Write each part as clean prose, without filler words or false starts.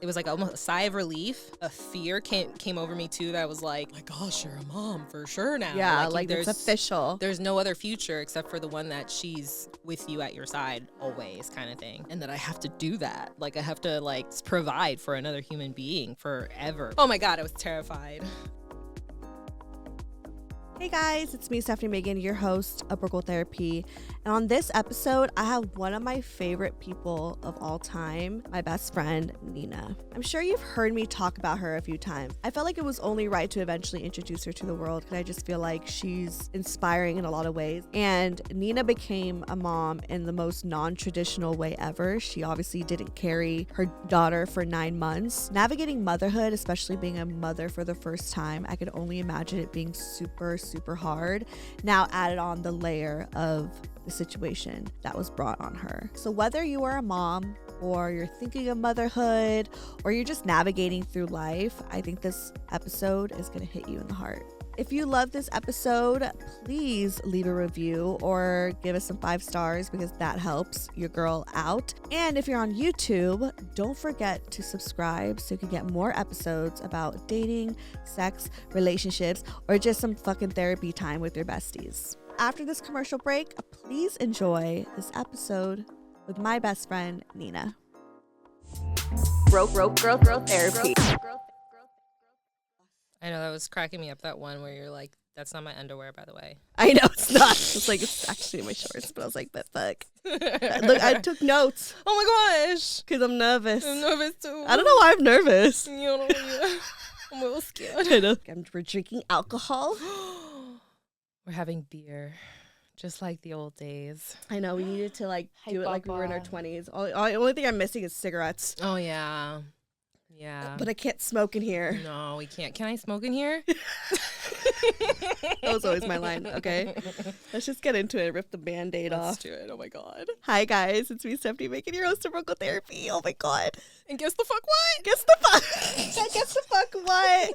It was like almost a sigh of relief. A fear came over me too, that I was like, my gosh, you're a mom for sure now. Yeah, like it's official. There's no other future except for the one that she's with you at your side always, kind of thing. And that I have to do that. Like I have to like provide for another human being forever. Oh my God, I was terrified. Hey guys, it's me, Stephanie Megan, your host of Brookville Therapy. And on this episode, I have one of my favorite people of all time, my best friend, Nina. I'm sure you've heard me talk about her a few times. I felt like it was only right to eventually introduce her to the world because I just feel like she's inspiring in a lot of ways. And Nina became a mom in the most non-traditional way ever. She obviously didn't carry her daughter for 9 months. Navigating motherhood, especially being a mother for the first time, I could only imagine it being super hard. Now added on the layer of the situation that was brought on her. So whether you are a mom or you're thinking of motherhood or you're just navigating through life, I think this episode is going to hit you in the heart. If you love this episode, please leave a review or give us some 5 stars because that helps your girl out. And if you're on YouTube, don't forget to subscribe so you can get more episodes about dating, sex, relationships, or just some fucking therapy time with your besties. After this commercial break, please enjoy this episode with my best friend, Nina. Broke girl therapy. I know, that was cracking me up, that one where you're like, that's not my underwear, by the way. I know it's not. It's like, it's actually my shorts, but I was like, but fuck. Look, I took notes. Oh my gosh. Because I'm nervous. I'm nervous too. I don't know why I'm nervous. You know, I'm a little scared. I know. We're drinking alcohol. We're having beer, just like the old days. I know, we needed to like do it like we were in our 20s. The only thing I'm missing is cigarettes. Oh, yeah. Yeah. But I can't smoke in here. No, we can't. Can I smoke in here? That was always my line. Okay. Let's just get into it. Rip the Band-Aid off. Let's do it. Oh, my God. Hi, guys. It's me, Stephanie Megan, your host of Brookville Therapy. Oh, my God. And guess the fuck what? Guess the fuck. Guess the fuck what?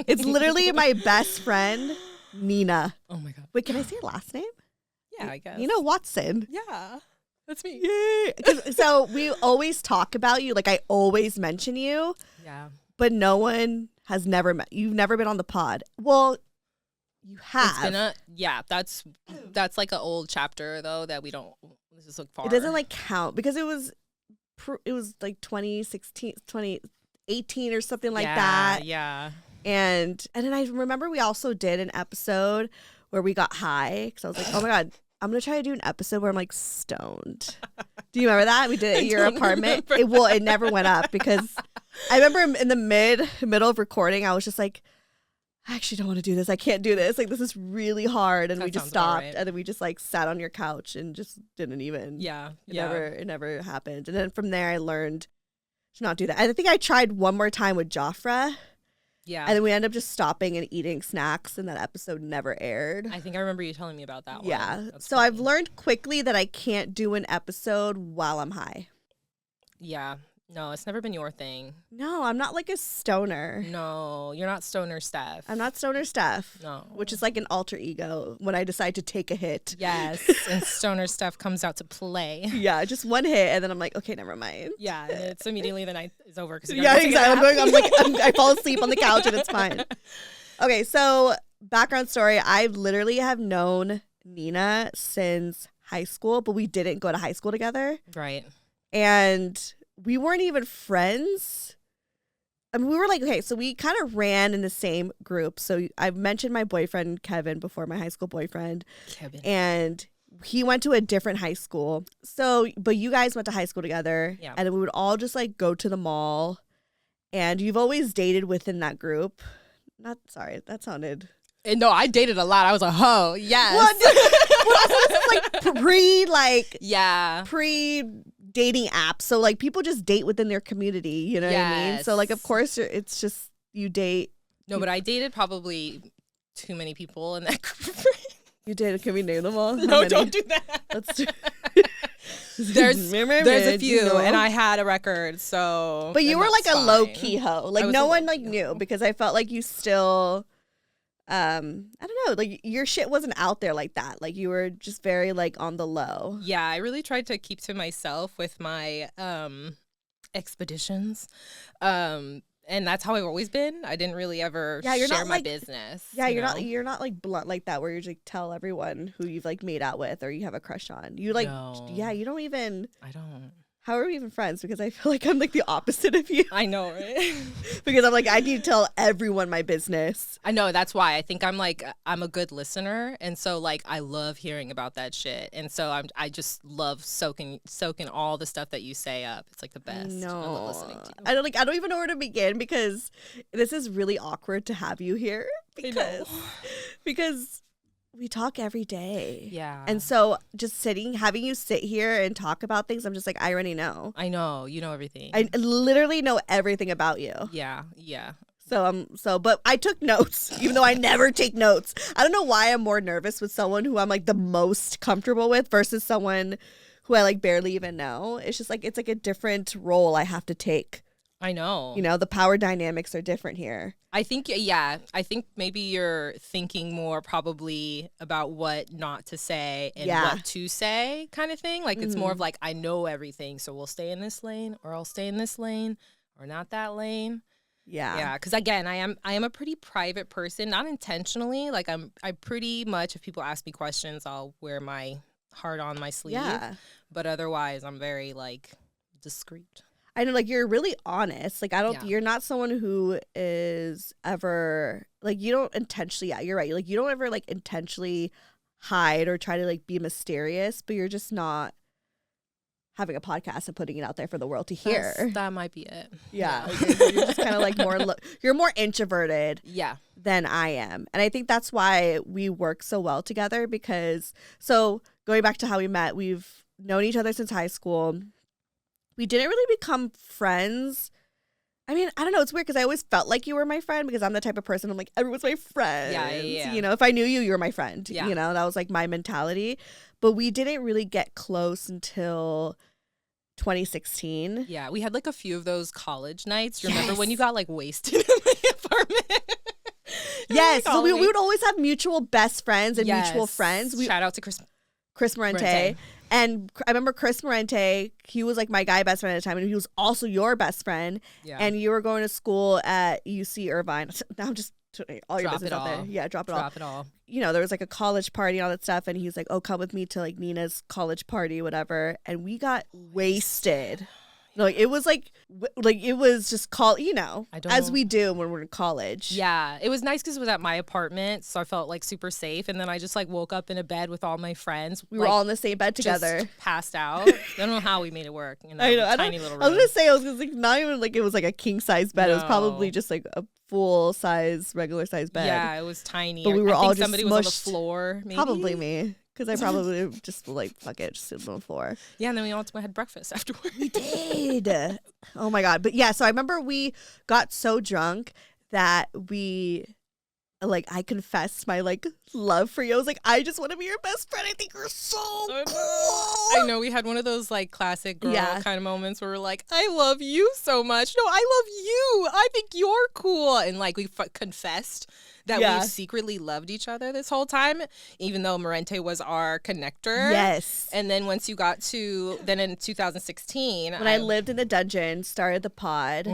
It's literally my best friend, Nina. Oh, my God. Wait, can I say your last name? Yeah, I guess. Nina Watson. Yeah. That's me. Yay. So we always talk about you. Like I always mention you. Yeah. But no one has never met. You've never been on the pod. Well, you have. It's been that's like an old chapter though that we don't. Let's just look far. It doesn't like count because it was like 2016, 2018 or something like that. Yeah. And then I remember we also did an episode where we got high because I was like, oh my God, I'm going to try to do an episode where I'm like stoned. Do you remember that? We did it at your apartment. It never went up because I remember in the middle of recording, I was just like, I actually don't want to do this. I can't do this. Like, this is really hard. And we just stopped. Right. And then we just like sat on your couch and just didn't even. Yeah. It never happened. And then from there, I learned to not do that. And I think I tried one more time with Joffre. Yeah. And then we ended up just stopping and eating snacks, and that episode never aired. I think I remember you telling me about that one. Yeah. That's so funny. I've learned quickly that I can't do an episode while I'm high. Yeah. No, it's never been your thing. No, I'm not like a stoner. No, you're not stoner Steph. I'm not stoner Steph. No. Which is like an alter ego when I decide to take a hit. Yes. And stoner Steph comes out to play. Yeah, just one hit, and then I'm like, okay, never mind. Yeah, and it's immediately the night is over. Yeah, exactly. I fall asleep on the couch, and it's fine. Okay, so background story. I literally have known Nina since high school, but we didn't go to high school together. Right. And we weren't even friends. I mean, we were like, okay, so we kind of ran in the same group. So I've mentioned my boyfriend, Kevin, before, my high school boyfriend. Kevin. And he went to a different high school. So, but you guys went to high school together. Yeah. And then we would all just like go to the mall. And you've always dated within that group. Sorry, that sounded. No, I dated a lot. I was a hoe. Yes. Well, this is like pre dating apps. So like people just date within their community, you know what I mean? So like of course it's just you date. No, but I dated probably too many people in that group. You did. Can we name them all? No, don't do that. Let's do. There's a few, you know? And I had a record, so. But you were like a low key hoe. Like no one like knew hoe. Because I felt like you still. I don't know, like your shit wasn't out there like that. Like you were just very like on the low. Yeah, I really tried to keep to myself with my expeditions. And that's how I've always been. I didn't really ever share my business. Yeah, you're not like blunt like that where you just like tell everyone who you've like made out with or you have a crush on. You like you don't even. I don't. How are we even friends? Because I feel like I'm like the opposite of you. I know, right? Because I'm like, I need to tell everyone my business. I know. That's why I think I'm a good listener. And so like, I love hearing about that shit. And so I just love soaking all the stuff that you say up. It's like the best. No. I love listening to you. I don't even know where to begin because this is really awkward to have you here because we talk every day. Yeah. And so just having you sit here and talk about things, I'm just like, I already know. I know. You know everything. I literally know everything about you. Yeah. Yeah. But I took notes, even though I never take notes. I don't know why I'm more nervous with someone who I'm like the most comfortable with versus someone who I like barely even know. It's just like, it's like a different role I have to take. I know. You know, the power dynamics are different here. I think maybe you're thinking more probably about what not to say and what to say kind of thing. Like, it's more of like, I know everything, so we'll stay in this lane or I'll stay in this lane or not that lane. Yeah. Yeah, because again, I am a pretty private person, not intentionally. Like, I pretty much, if people ask me questions, I'll wear my heart on my sleeve. Yeah. But otherwise, I'm very, like, discreet. I know, like, you're really honest. Like, you're not someone who is ever, like, you don't intentionally, you're right. Like, you don't ever, like, intentionally hide or try to, like, be mysterious, but you're just not having a podcast and putting it out there for the world to hear. That might be it. Yeah. You're just kind of, like, you're more introverted than I am. And I think that's why we work so well together because, so, going back to how we met, we've known each other since high school. We didn't really become friends. I mean, I don't know. It's weird because I always felt like you were my friend because I'm the type of person I'm like, everyone's my friend. Yeah. You know, if I knew you, you were my friend. Yeah. You know, that was like my mentality. But we didn't really get close until 2016. Yeah, we had like a few of those college nights. You remember when you got like wasted in my apartment? Yes. So we would always have mutual best friends and mutual friends. Shout out to Chris Morente. And I remember Chris Morente, he was like my guy best friend at the time, and he was also your best friend. Yeah. And you were going to school at UC Irvine. Now I'm just all your business out there. Yeah, drop it all. You know, there was like a college party and all that stuff, and he's like, "Oh, come with me to like Nina's college party, whatever." And we got wasted. Like it was like it was just as we do when we're in college. Yeah, it was nice because it was at my apartment, so I felt like super safe. And then I just like woke up in a bed with all my friends. We were all in the same bed together. Just passed out. I don't know how we made it work. You know, I know. Tiny little room. I was gonna say like not even like it was like a king size bed. No. It was probably just like a full size, regular size bed. Yeah, it was tiny. But we were all just somebody smushed. Was on the floor. Maybe? Probably me. Because I probably just like, fuck it, just sit on the floor. Yeah, and then we all had breakfast afterwards. We did. Oh my God. But yeah, so I remember we got so drunk that I confessed my like love for you. I was like, I just want to be your best friend. I think you're so cool. I know we had one of those like classic girl kind of moments where we're like, I love you so much. No, I love you. I think you're cool. And like we confessed that we secretly loved each other this whole time, even though Morente was our connector. Yes. And then once you got then in 2016. When I lived in the dungeon, started the pod,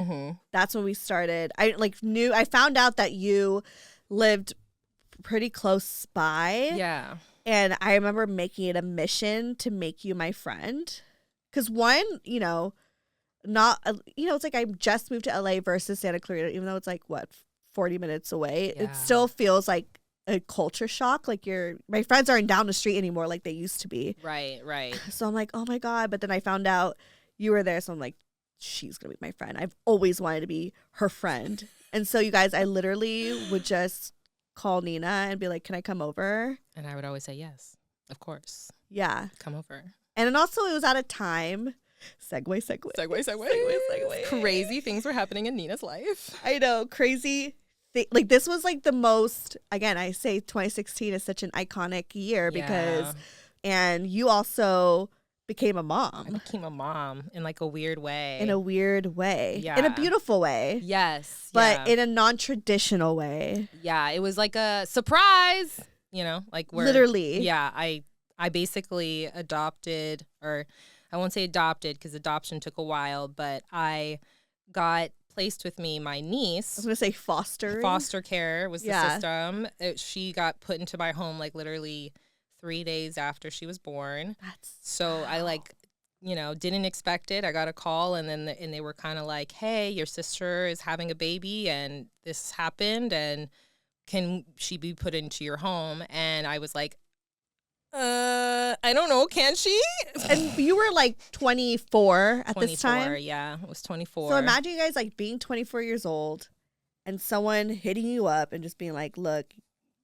that's when we started. I found out that you lived pretty close by. Yeah. And I remember making it a mission to make you my friend. Because one, it's like I just moved to LA versus Santa Clarita, even though it's like, 40 minutes away. Yeah. It still feels like a culture shock. Like my friends aren't down the street anymore like they used to be. Right. So I'm like, oh my God. But then I found out you were there. So I'm like, she's going to be my friend. I've always wanted to be her friend. And so you guys, I literally would just call Nina and be like, can I come over? And I would always say yes, of course. Yeah. Come over. And then also it was at a time. Segue. Crazy things were happening in Nina's life. I know. Crazy. Like this was like the most, again, I say 2016 is such an iconic year because, and you also became a mom. I became a mom in like a weird way. Yeah. In a beautiful way. Yes. But in a non-traditional way. Yeah. It was like a surprise, like where. Literally. Yeah. I basically adopted or I won't say adopted because adoption took a while, but I got placed with me my I was niece. gonna say fostering. Foster care was the Yeah. system. She got put into my home like literally 3 days after she was born. So I like, didn't expect it. I got a call and then and they were kind of like, "Hey, your sister is having a baby and this happened and can she be put into your home?" And I was like, I don't know, can she? And you were like 24 at 24, this time. yeah, I was 24. So imagine you guys like being 24 years old and someone hitting you up and just being like, "Look,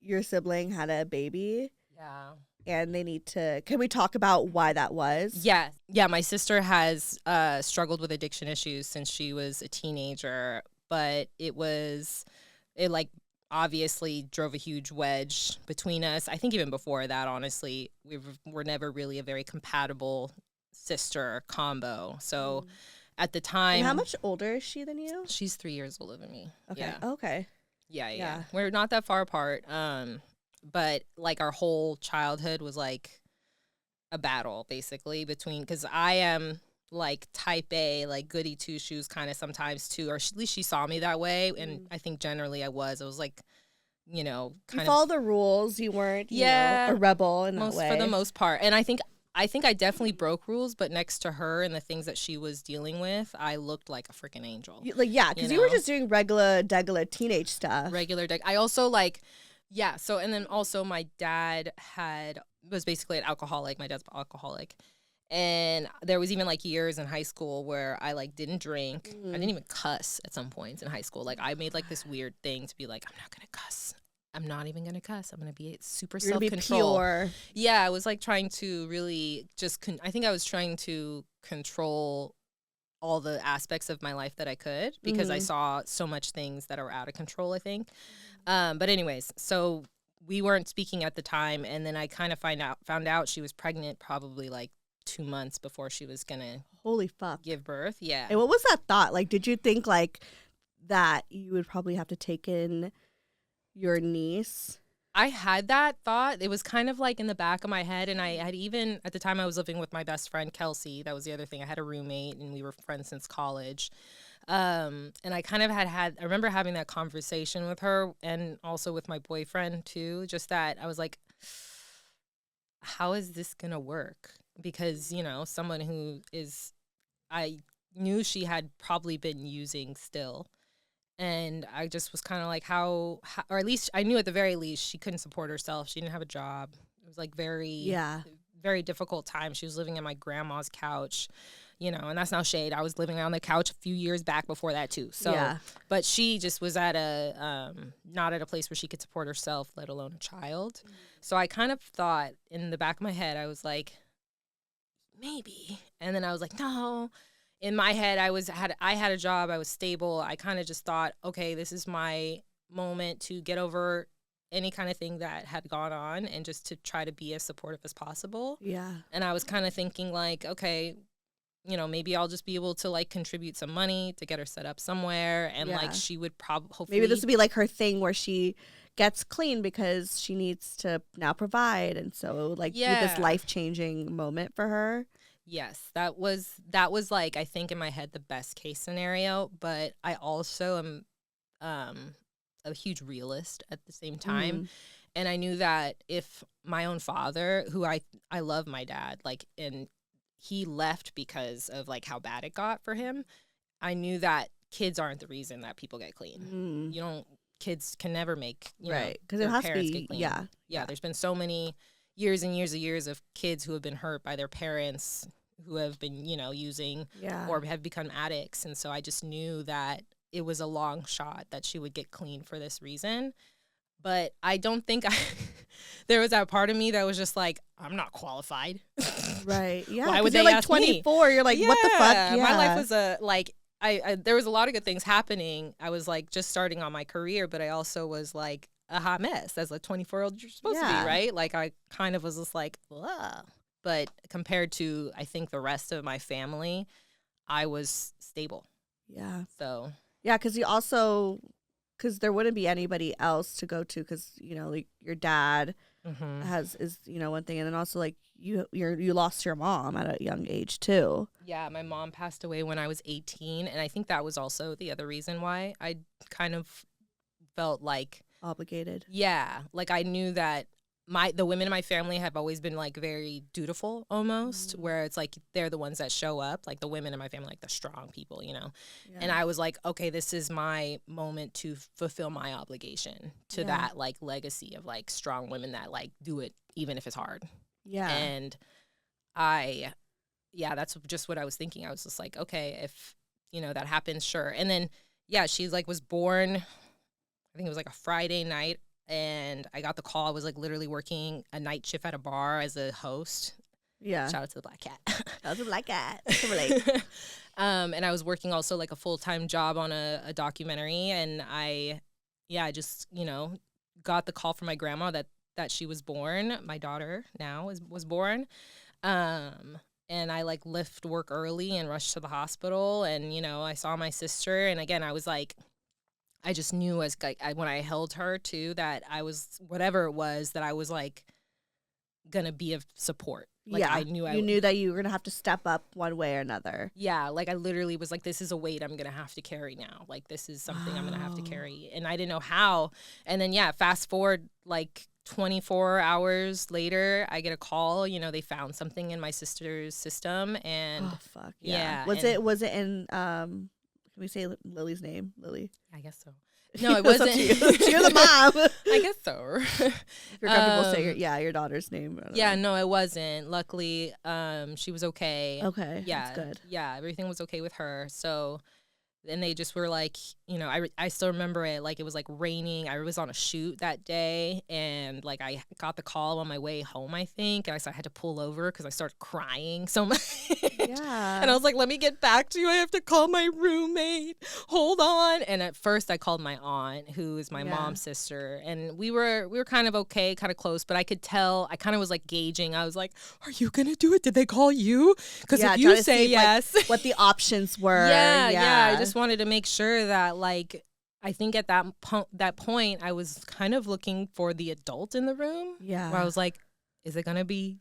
your sibling had a baby Yeah. and they need to." Can we talk about why that was? Yeah, my sister has struggled with addiction issues since she was a teenager, but it like obviously drove a huge wedge between us. I think even before that, honestly, we were never really a very compatible sister combo. So at the time, And how much older is she than you? she's 3 years older than me. Okay. Yeah. Okay. Yeah. We're not that far apart. But like our whole childhood was like a battle basically between, because I am like type A, like goody two shoes kind of sometimes too, or at least she saw me that way. And I think generally I was like, You kind of follow the rules. You weren't, a rebel in that way. for the most part. And I think I definitely broke rules, but next to her and the things that she was dealing with, I looked like a freaking angel. Because you were just doing regular teenage stuff. I also like, so, and then also my dad was basically an alcoholic. My dad's alcoholic. And there was even like years in high school where I like didn't drink. I didn't even cuss at some points in high school. Like I made like this weird thing to be like, I'm not going to cuss. I'm not even going to cuss. I'm going to be super self-control. Pure. Yeah, I was like trying to really just, I think I was trying to control all the aspects of my life that I could because I saw so much things that are out of control, I think. But anyways, so we weren't speaking at the time. And then I kind of found out she was pregnant probably like 2 months before she was going to Holy fuck. give birth. Yeah. And what was that thought? Like, did you think like that you would probably have to take in your niece? I had that thought. It was kind of like in the back of my head. And I had even, at the time I was living with my best friend, Kelsey. That was the other thing. I had a roommate and we were friends since college. And I kind of I remember having that conversation with her and also with my boyfriend too. Just that I was like, how is this going to work? Because, someone who I knew she had probably been using still. And I just was kind of like, how, or at least I knew at the very least she couldn't support herself. She didn't have a job. It was like very difficult time. She was living in my grandma's couch, and that's no shade. I was living on the couch a few years back before that too. So, but she just was at not at a place where she could support herself, let alone a child. So I kind of thought in the back of my head, I was like, maybe. And then I was like, no. In my head, I had a job. I was stable. I kind of just thought, okay, this is my moment to get over any kind of thing that had gone on and just to try to be as supportive as possible. Yeah. And I was kind of thinking like, okay, maybe I'll just be able to like contribute some money to get her set up somewhere. And like she would hopefully. Maybe this would be like her thing where she gets clean because she needs to now provide. And so it would like be this life-changing moment for her. Yes, that was like, I think in my head, the best case scenario. But I also am a huge realist at the same time. And I knew that if my own father, who I love my dad, like, and he left because of like how bad it got for him, I knew that kids aren't the reason that people get clean. Kids can never make, right, because their it has parents to be, get clean. Yeah, there's been so many years and years of kids who have been hurt by their parents who have been, using or have become addicts. And so I just knew that it was a long shot that she would get clean for this reason. But I don't think there was that part of me that was just like, I'm not qualified. Right. Yeah. Why would you're they like ask 24. Me? You're like, what the fuck? Yeah. My life was there was a lot of good things happening. I was like just starting on my career, but I also was like a hot mess as a 24-year-old you're supposed to be, right? Like I kind of was just like, ugh. But compared to, I think, the rest of my family, I was stable. Yeah. So. Yeah, because there wouldn't be anybody else to go to because, like your dad is one thing. And then also like you lost your mom at a young age too. Yeah, my mom passed away when I was 18, and I think that was also the other reason why I kind of felt like Obligated. yeah, like I knew that the women in my family have always been like very dutiful almost, where it's like they're the ones that show up, like the women in my family, like the strong people, you know. Yeah. And I was like, okay, this is my moment to fulfill my obligation to that like legacy of like strong women that like do it even if it's hard. Yeah. And that's just what I was thinking. I was just like, okay, if, you know, that happens, sure. And then, yeah, she like was born, I think it was like a Friday night, and I got the call. I was like literally working a night shift at a bar as a host. Yeah. Shout out to the Black Cat. That was a Black Cat. And I was working also like a full-time job on a documentary, and I just, you know, got the call from my grandma that she was born. My daughter now was born. And I like left work early and rushed to the hospital, and, you know, I saw my sister, and again, I was like, I just knew as like when I held her too that I was, whatever it was, that I was like gonna be of support. Like, yeah, I knew you knew that you were gonna have to step up one way or another. Yeah, like I literally was like, this is a weight I'm gonna have to carry now. Like this is something I'm gonna have to carry, and I didn't know how. And then fast forward like 24 hours later, I get a call. You know, they found something in my sister's system, and oh fuck yeah. Yeah, was it in can we say Lily's name? Lily. I guess so. No, it wasn't. You're the mom. I guess so. If you're comfortable saying your daughter's name. Yeah, no, it wasn't. Luckily, she was okay. Okay, yeah, that's good. Yeah, everything was okay with her. So, and they just were like, you know, I still remember it. Like it was like raining. I was on a shoot that day, and like I got the call on my way home, I think. And I had to pull over because I started crying so much. Yeah. And I was like, let me get back to you. I have to call my roommate. Hold on. And at first I called my aunt, who is my mom's sister. And we were kind of okay, kind of close. But I could tell, I kind of was like gauging. I was like, are you going to do it? Did they call you? Because if you say yes. Like, what the options were. Yeah. I just wanted to make sure that like, I think at that point, I was kind of looking for the adult in the room. Yeah. Where I was like, is it going to be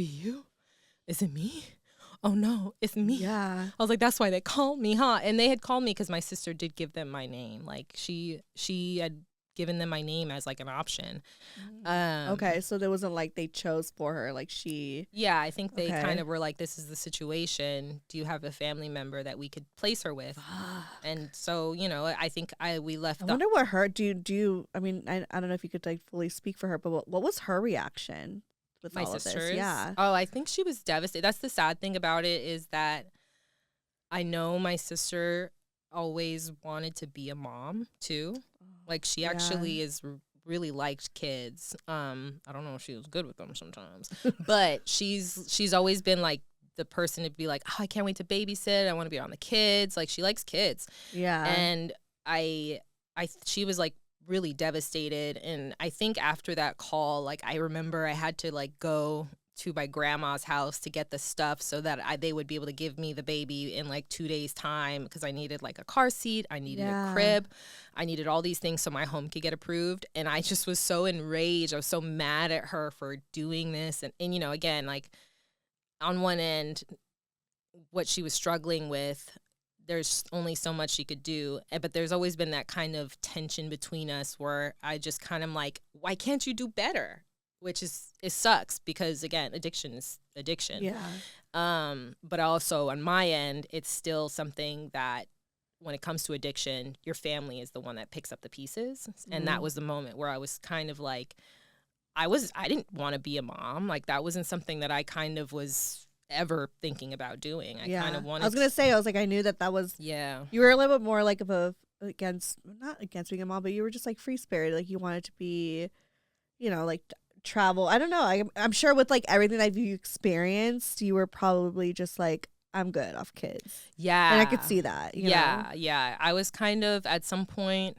you? Is it me? Oh no, it's me. Yeah. I was like, that's why they called me, huh? And they had called me because my sister did give them my name. Like she had given them my name as like an option. Okay, so there wasn't like they chose for her, like she. Yeah, I think they kind of were like, this is the situation. Do you have a family member that we could place her with? And so, you know, I think we left. I wonder what her do you. I mean, I don't know if you could like fully speak for her, but what was her reaction? With my all sisters. Of this? Yeah. Oh, I think she was devastated. That's the sad thing about it, is that I know my sister always wanted to be a mom too. Like she actually really liked kids. I don't know if she was good with them sometimes, but she's always been like the person to be like, oh, I can't wait to babysit. I want to be around the kids. Like she likes kids. Yeah. And she was like really devastated, and I think after that call, like I remember I had to like go to my grandma's house to get the stuff so that they would be able to give me the baby in like 2 days time, because I needed like a car seat, I needed a crib, I needed all these things so my home could get approved. And I just was so enraged. I was so mad at her for doing this, and you know, again, like on one end, what she was struggling with, there's only so much she could do. But there's always been that kind of tension between us where I just kind of like, why can't you do better? Which it sucks, because again, addiction is addiction. Yeah. But also on my end, it's still something that when it comes to addiction, your family is the one that picks up the pieces. And that was the moment where I was kind of like, I didn't want to be a mom. Like that wasn't something that I kind of was ever thinking about doing. I kind of wanted. I was gonna say, I knew that was. Yeah. You were a little bit more like of a not against being a mom, but you were just like free spirited. Like you wanted to be, you know, like travel. I don't know. I'm sure with like everything that you experienced, you were probably just like, I'm good off kids. Yeah. And I could see that. You know? Yeah. I was kind of at some point.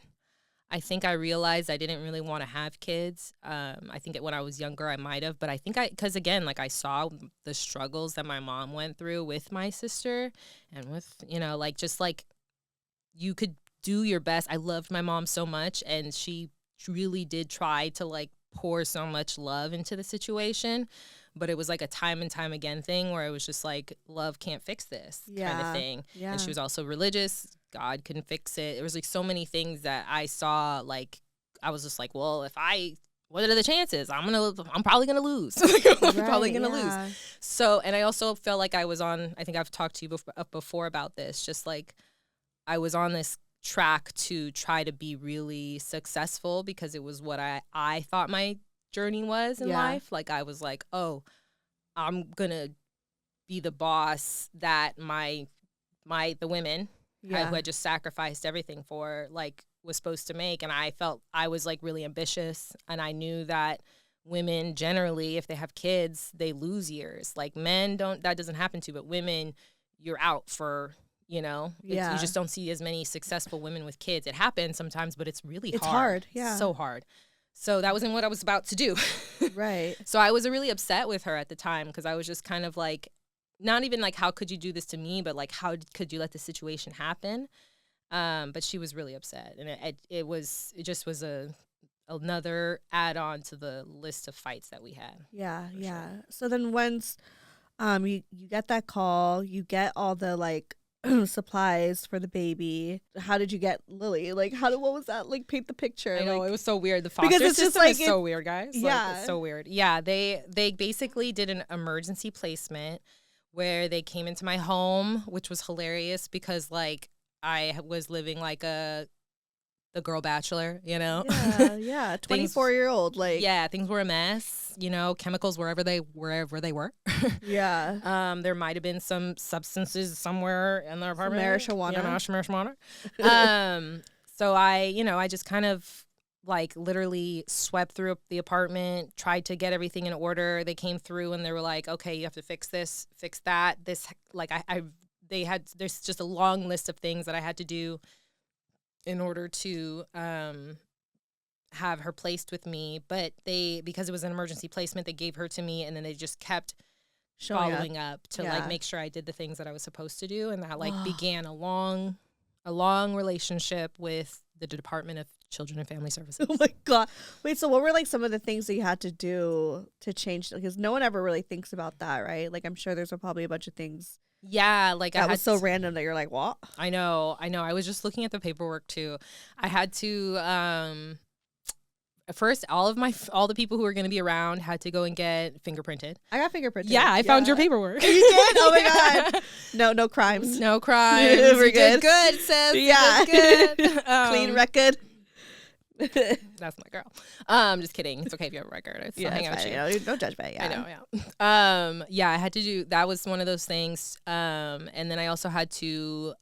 I think I realized I didn't really want to have kids. I think when I was younger, I might have, but I think because again, like I saw the struggles that my mom went through with my sister, and with, you know, like just like you could do your best. I loved my mom so much, and she really did try to like pour so much love into the situation. but it was like a time and time again thing where it was just like, love can't fix this kind of thing. Yeah. And she was also religious. God couldn't fix it. There was like so many things that I saw, like, I was just like, well, what are the chances? I'm probably gonna lose. Probably gonna lose. So, and I also felt like I think I've talked to you before about this, just like I was on this track to try to be really successful because it was what I thought my journey was in life. Like I was like, oh, I'm gonna be the boss that the women who had just sacrificed everything for, like, was supposed to make. And I felt I was like really ambitious, and I knew that women generally, if they have kids, they lose years. Like men that doesn't happen to, but women, you're out for, you just don't see as many successful women with kids. It happens sometimes, but it's really hard. It's hard. Yeah. So hard. So that wasn't what I was about to do. Right. So I was really upset with her at the time because I was just kind of like, not even like, how could you do this to me, but like, how could you let the situation happen? But she was really upset, and it just was another add-on to the list of fights that we had. Yeah. Sure. So then once you get that call, you get all the like supplies for the baby. How did you get Lily? Like what was that? Like paint the picture. I know, like, it was so weird. The foster because it's system just like is so weird, guys. Yeah. Like, it's so weird. Yeah, they basically did an emergency placement where they came into my home, which was hilarious because like I was living like the girl bachelor, Yeah, 24-year-old. Like, yeah, things were a mess. Chemicals wherever they were. Yeah. There might have been some substances somewhere in the apartment. Marijuana. Marijuana. So I just kind of like literally swept through the apartment, tried to get everything in order. They came through and they were like, okay, you have to fix this, fix that. This, like there's just a long list of things that I had to do in order to have her placed with me. But because it was an emergency placement, they gave her to me, and then they just kept following up to like make sure I did the things that I was supposed to do. And that like began a long relationship with the Department of Children and Family Services. Oh my God. Wait, so what were like some of the things that you had to do to change? Because no one ever really thinks about that, right? Like I'm sure there's probably a bunch of things. Yeah, like that was so random that you're like, what? I know. I was just looking at the paperwork too. I had to first all the people who were going to be around had to go and get fingerprinted. I got fingerprinted. Yeah, I found your paperwork. You did? Oh my God. No crimes. No crimes. We're good. Good, sis. Yeah. Good. Clean record. That's my girl. Just kidding. It's okay if you have a record. It's hang out you. No judgment. Yeah. I know. Yeah. Yeah, I had to do that. Was one of those things. And then I also had to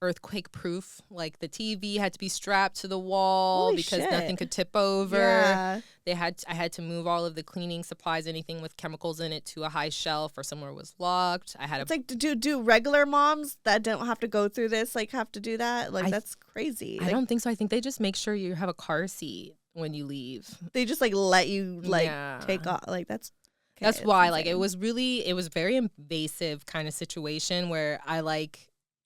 earthquake proof. Like the TV had to be strapped to the wall because nothing could tip over. Yeah. I had to move all of the cleaning supplies, anything with chemicals in it, to a high shelf or somewhere was locked. It's like, do regular moms that don't have to go through this like have to do that? Like that's crazy. I don't think so. I think they just make sure you have a car seat when you leave. They just like let you take off. Like that's why. Like it was very invasive kind of situation where I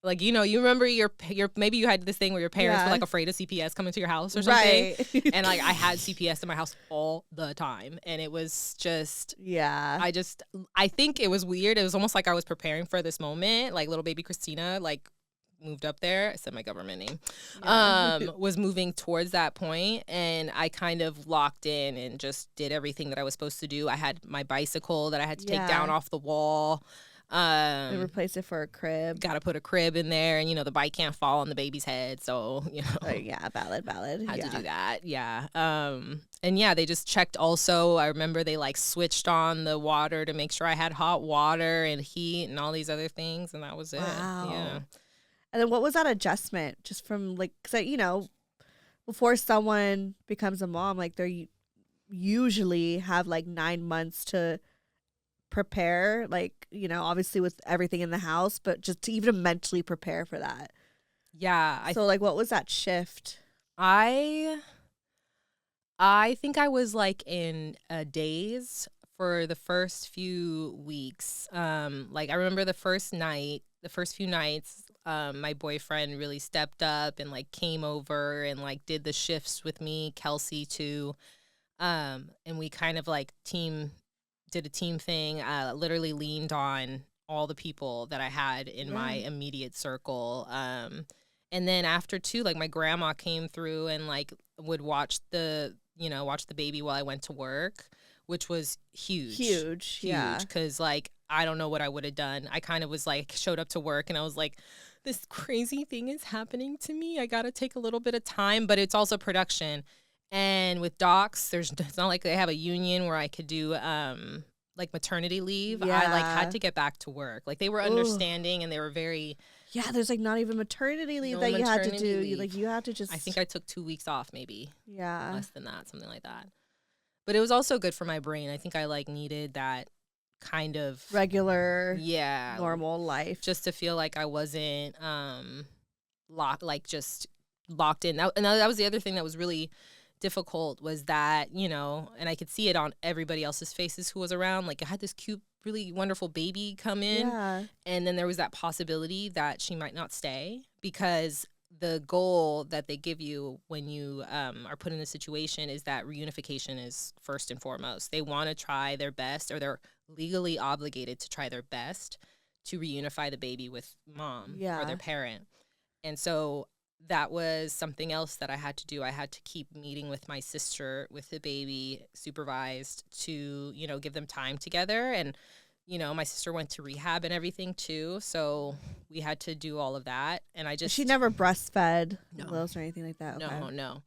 you remember your maybe you had this thing where your parents were like afraid of CPS coming to your house or something. Right. And like I had CPS in my house all the time, and it was just I think it was weird. It was almost like I was preparing for this moment. Like little baby Christina moved up there. I said my government name. Was moving towards that point, and I kind of locked in and just did everything that I was supposed to do. I had my bicycle that I had to take down off the wall. And replace it for a crib. Got to put a crib in there, and the bike can't fall on the baby's head, so valid. Had to do that. And they just checked. Also, I remember they like switched on the water to make sure I had hot water and heat and all these other things, and that was it. Yeah. And then what was that adjustment? Just from like, cause before someone becomes a mom, like they usually have like 9 months to prepare, like, obviously with everything in the house, but just to even mentally prepare for that. Yeah. So like, what was that shift? I think I was like in a daze for the first few weeks. Like I remember the first few nights, my boyfriend really stepped up and like came over and like did the shifts with me, Kelsey too. And we kind of like team did a team thing, literally leaned on all the people that I had in my immediate circle. And then after too, like my grandma came through and like would watch the baby while I went to work, which was huge. Yeah. Because like, I don't know what I would have done. I kind of was like, showed up to work and I was like, this crazy thing is happening to me. I got to take a little bit of time, but it's also production. And with docs, it's not like they have a union where I could do, like maternity leave. Yeah. I like had to get back to work. Like they were understanding and they were very. Yeah, there's like not even maternity leave that you had to do. You had to just. I think I took 2 weeks off, maybe. Yeah. Less than that, something like that. But it was also good for my brain. I think I like needed that kind of regular, normal life, just to feel like I wasn't just locked in. And that was the other thing that was really difficult, was that, and I could see it on everybody else's faces who was around. Like I had this cute, really wonderful baby come in, and then there was that possibility that she might not stay, because the goal that they give you when you are put in a situation is that reunification is first and foremost. They want to try their best, or they're legally obligated to try their best to reunify the baby with mom or their parent. And so that was something else that I had to do. I had to keep meeting with my sister with the baby supervised to, give them time together. And, my sister went to rehab and everything too. So we had to do all of that. And she never breastfed Lils or anything like that. Okay. No.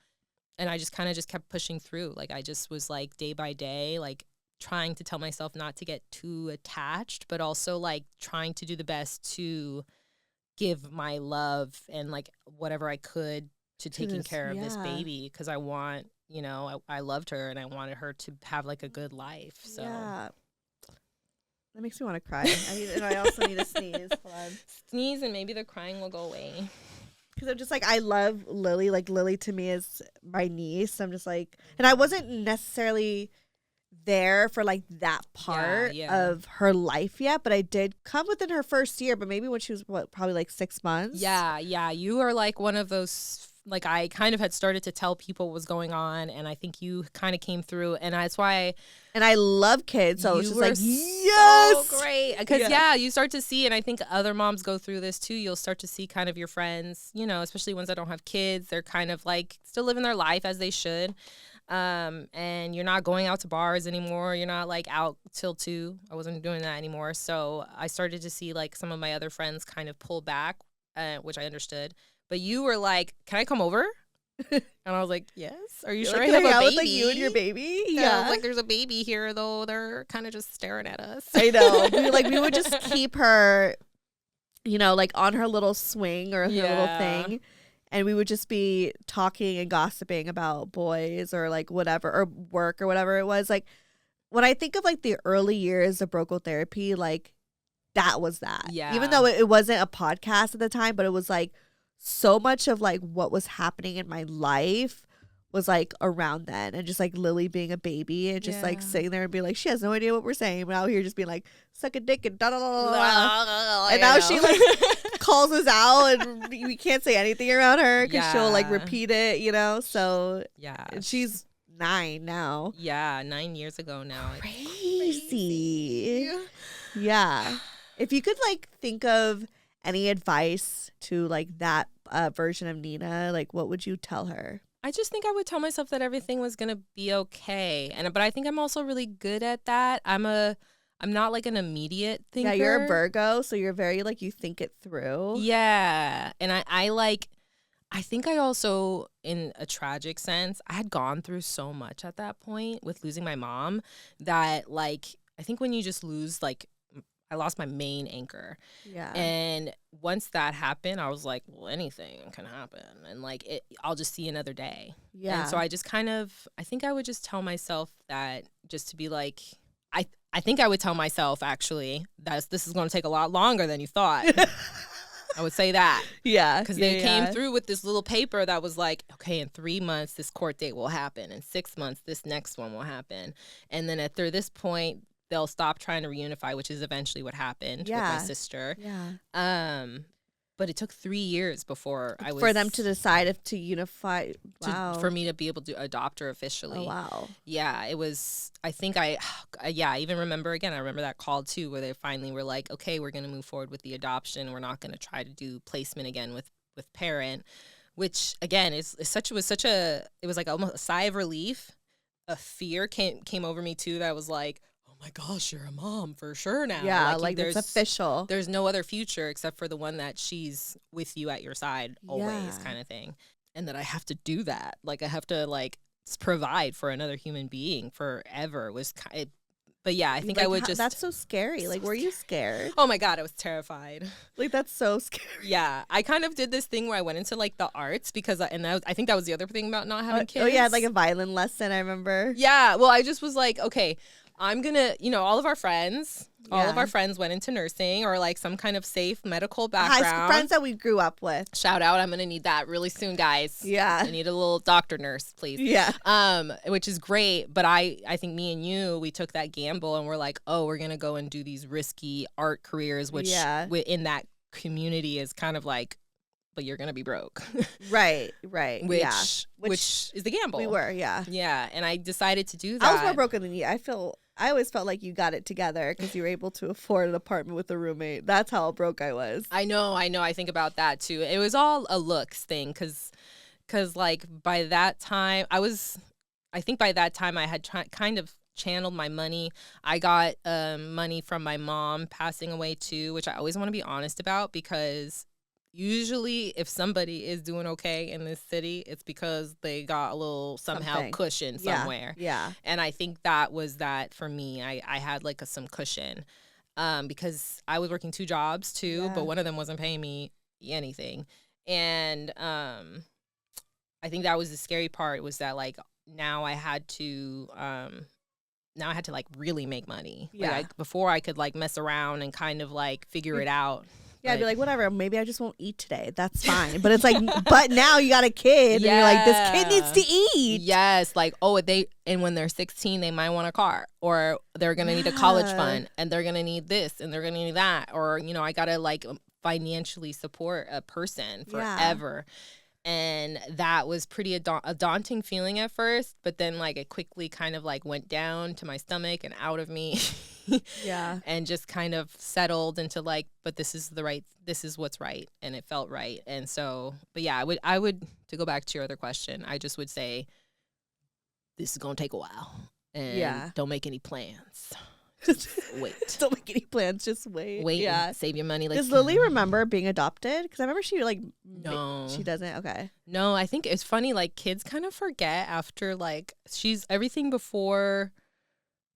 And I just kind of kept pushing through. Like I just was like day by day, like trying to tell myself not to get too attached, but also like trying to do the best to give my love and like whatever I could to taking care of this baby, because I want, I loved her and I wanted her to have like a good life. So that makes me want to cry. I also need to sneeze. Hold on. Sneeze and maybe the crying will go away. Because I'm just like, I love Lily. Like Lily to me is my niece. I'm just like, and I wasn't necessarily there for like that part of her life yet, but I did come within her first year, but maybe when she was probably like 6 months. Yeah you are like one of those, like I kind of had started to tell people what was going on, and I think you kind of came through, and that's why. And I love kids, so it's just like, yes, so great, because you start to see, and I think other moms go through this too. You'll start to see kind of your friends, especially ones that don't have kids, they're kind of like still living their life as they should. And you're not going out to bars anymore. You're not like out till 2. I wasn't doing that anymore. So I started to see like some of my other friends kind of pull back, which I understood. But you were like, "Can I come over?" And I was like, "Yes." Are you sure I have a baby? With, like, you and your baby? Yeah. I was like, "There's a baby here, though. They're kind of just staring at us." I know. We would just keep her, like on her little swing or her little thing. And we would just be talking and gossiping about boys or like whatever, or work or whatever it was. Like when I think of like the early years of Brocal Therapy, like that was that. Yeah. Even though it wasn't a podcast at the time, but it was like so much of like what was happening in my life was like around then, and just like Lily being a baby and just like sitting there and being like, she has no idea what we're saying, but out here just being like, suck a dick and da da da da. And now she like calls us out and we can't say anything around her because she'll like repeat it, so and she's 9 now. 9 years ago now. Crazy. Yeah. If you could like think of any advice to like that version of Nina, like what would you tell her? I just think I would tell myself that everything was gonna be okay, but I think I'm also really good at that. I'm not like an immediate thinker. Yeah, you're a Virgo, so you're very like, you think it through. Yeah, and I think I also, in a tragic sense, I had gone through so much at that point with losing my mom that like I think when you just lose, like I lost my main anchor. Yeah. And once that happened, I was like, well, anything can happen. And like, I'll just see another day. Yeah. And so I just I think I would just tell myself that, just to be like, I think I would tell myself actually that this is going to take a lot longer than you thought. I would say that. Yeah. Because they came through with this little paper that was like, okay, in 3 months, this court date will happen. In 6 months, this next one will happen. And then after this point, they'll stop trying to reunify, which is eventually what happened with my sister. Yeah. but it took 3 years before I was for them to decide if to unify. Wow. for me to be able to adopt her officially. Oh, wow. Yeah, it was. I think I even remember again. I remember that call too, where they finally were like, "Okay, we're going to move forward with the adoption. We're not going to try to do placement again with parent," which again was such a. It was like almost a sigh of relief. A fear came over me too. That I was like, oh my gosh, you're a mom for sure now. Yeah, like it's official. There's no other future except for the one that she's with you at your side always, kind of thing. And that I have to do that. Like I have to provide for another human being forever was kind of, but yeah, I think I would just. That's so scary. Like, were you scared? Oh my God, I was terrified. Like, that's so scary. Yeah, I kind of did this thing where I went into the arts because, I think that was the other thing about not having kids. Oh yeah, like a violin lesson. I remember. Yeah, well, I just was like, okay, I'm gonna, all of our friends went into nursing or some kind of safe medical background. High school friends that we grew up with. Shout out, I'm gonna need that really soon, guys. Yeah. I need a little doctor nurse, please. Yeah. Which is great, but I think me and you, we took that gamble and we're like, oh, we're gonna go and do these risky art careers, which in that community is kind of like, but you're gonna be broke. Right. Which is the gamble. We were, yeah. Yeah, and I decided to do that. I was more broken than you. I always felt like you got it together because you were able to afford an apartment with a roommate. That's how broke I was. I know. I think about that too. It was all a looks thing because by that time I had kind of channeled my money. I got money from my mom passing away too, which I always want to be honest about because usually if somebody is doing okay in this city, it's because they got a little cushion somewhere. Yeah. And I think that was that for me. I had some cushion because I was working 2 jobs too, but one of them wasn't paying me anything. And I think that was the scary part was that now I had to really make money. Yeah. Before I could mess around and kind of figure it out. Yeah, I'd be like, whatever, maybe I just won't eat today. That's fine. But it's but now you got a kid and you're like, this kid needs to eat. Yes, and when they're 16, they might want a car or they're going to need a college fund and they're going to need this and they're going to need that. Or, I got to financially support a person forever. And that was pretty a daunting feeling at first, but then it quickly kind of went down to my stomach and out of me. Yeah. And just kind of settled into but this is what's right, and it felt right. And so, but yeah, I would to go back to your other question, I just would say this is gonna take a while, and don't make any plans. Just wait. Don't make any plans. Just wait. Wait. Yeah. And save your money. Does Lily remember being adopted? Because I remember she no, she doesn't. Okay. No, I think it's funny. Kids kind of forget after she's everything before.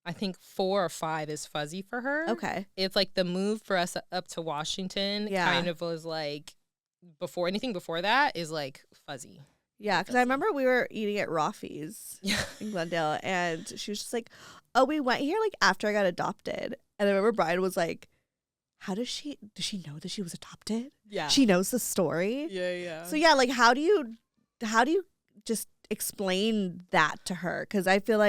I think 4 or 5 is fuzzy for her. Okay. It's the move for us up to Washington kind of was before anything before that is fuzzy. Yeah, because I remember we were eating at Rafi's in Glendale, and she was just like, oh, we went here after I got adopted. And I remember Brian was like, does she know that she was adopted? Yeah. She knows the story? Yeah. So yeah, how do you just explain that to her? Because I feel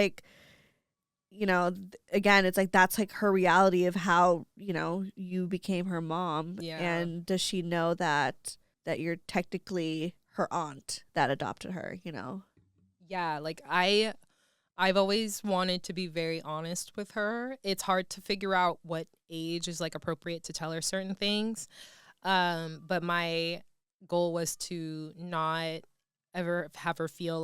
again, it's that's her reality of how, you became her mom. Yeah. And does she know that you're technically her aunt that adopted her, Yeah, I've always wanted to be very honest with her. It's hard to figure out what age is appropriate to tell her certain things. But my goal was to not ever have her feel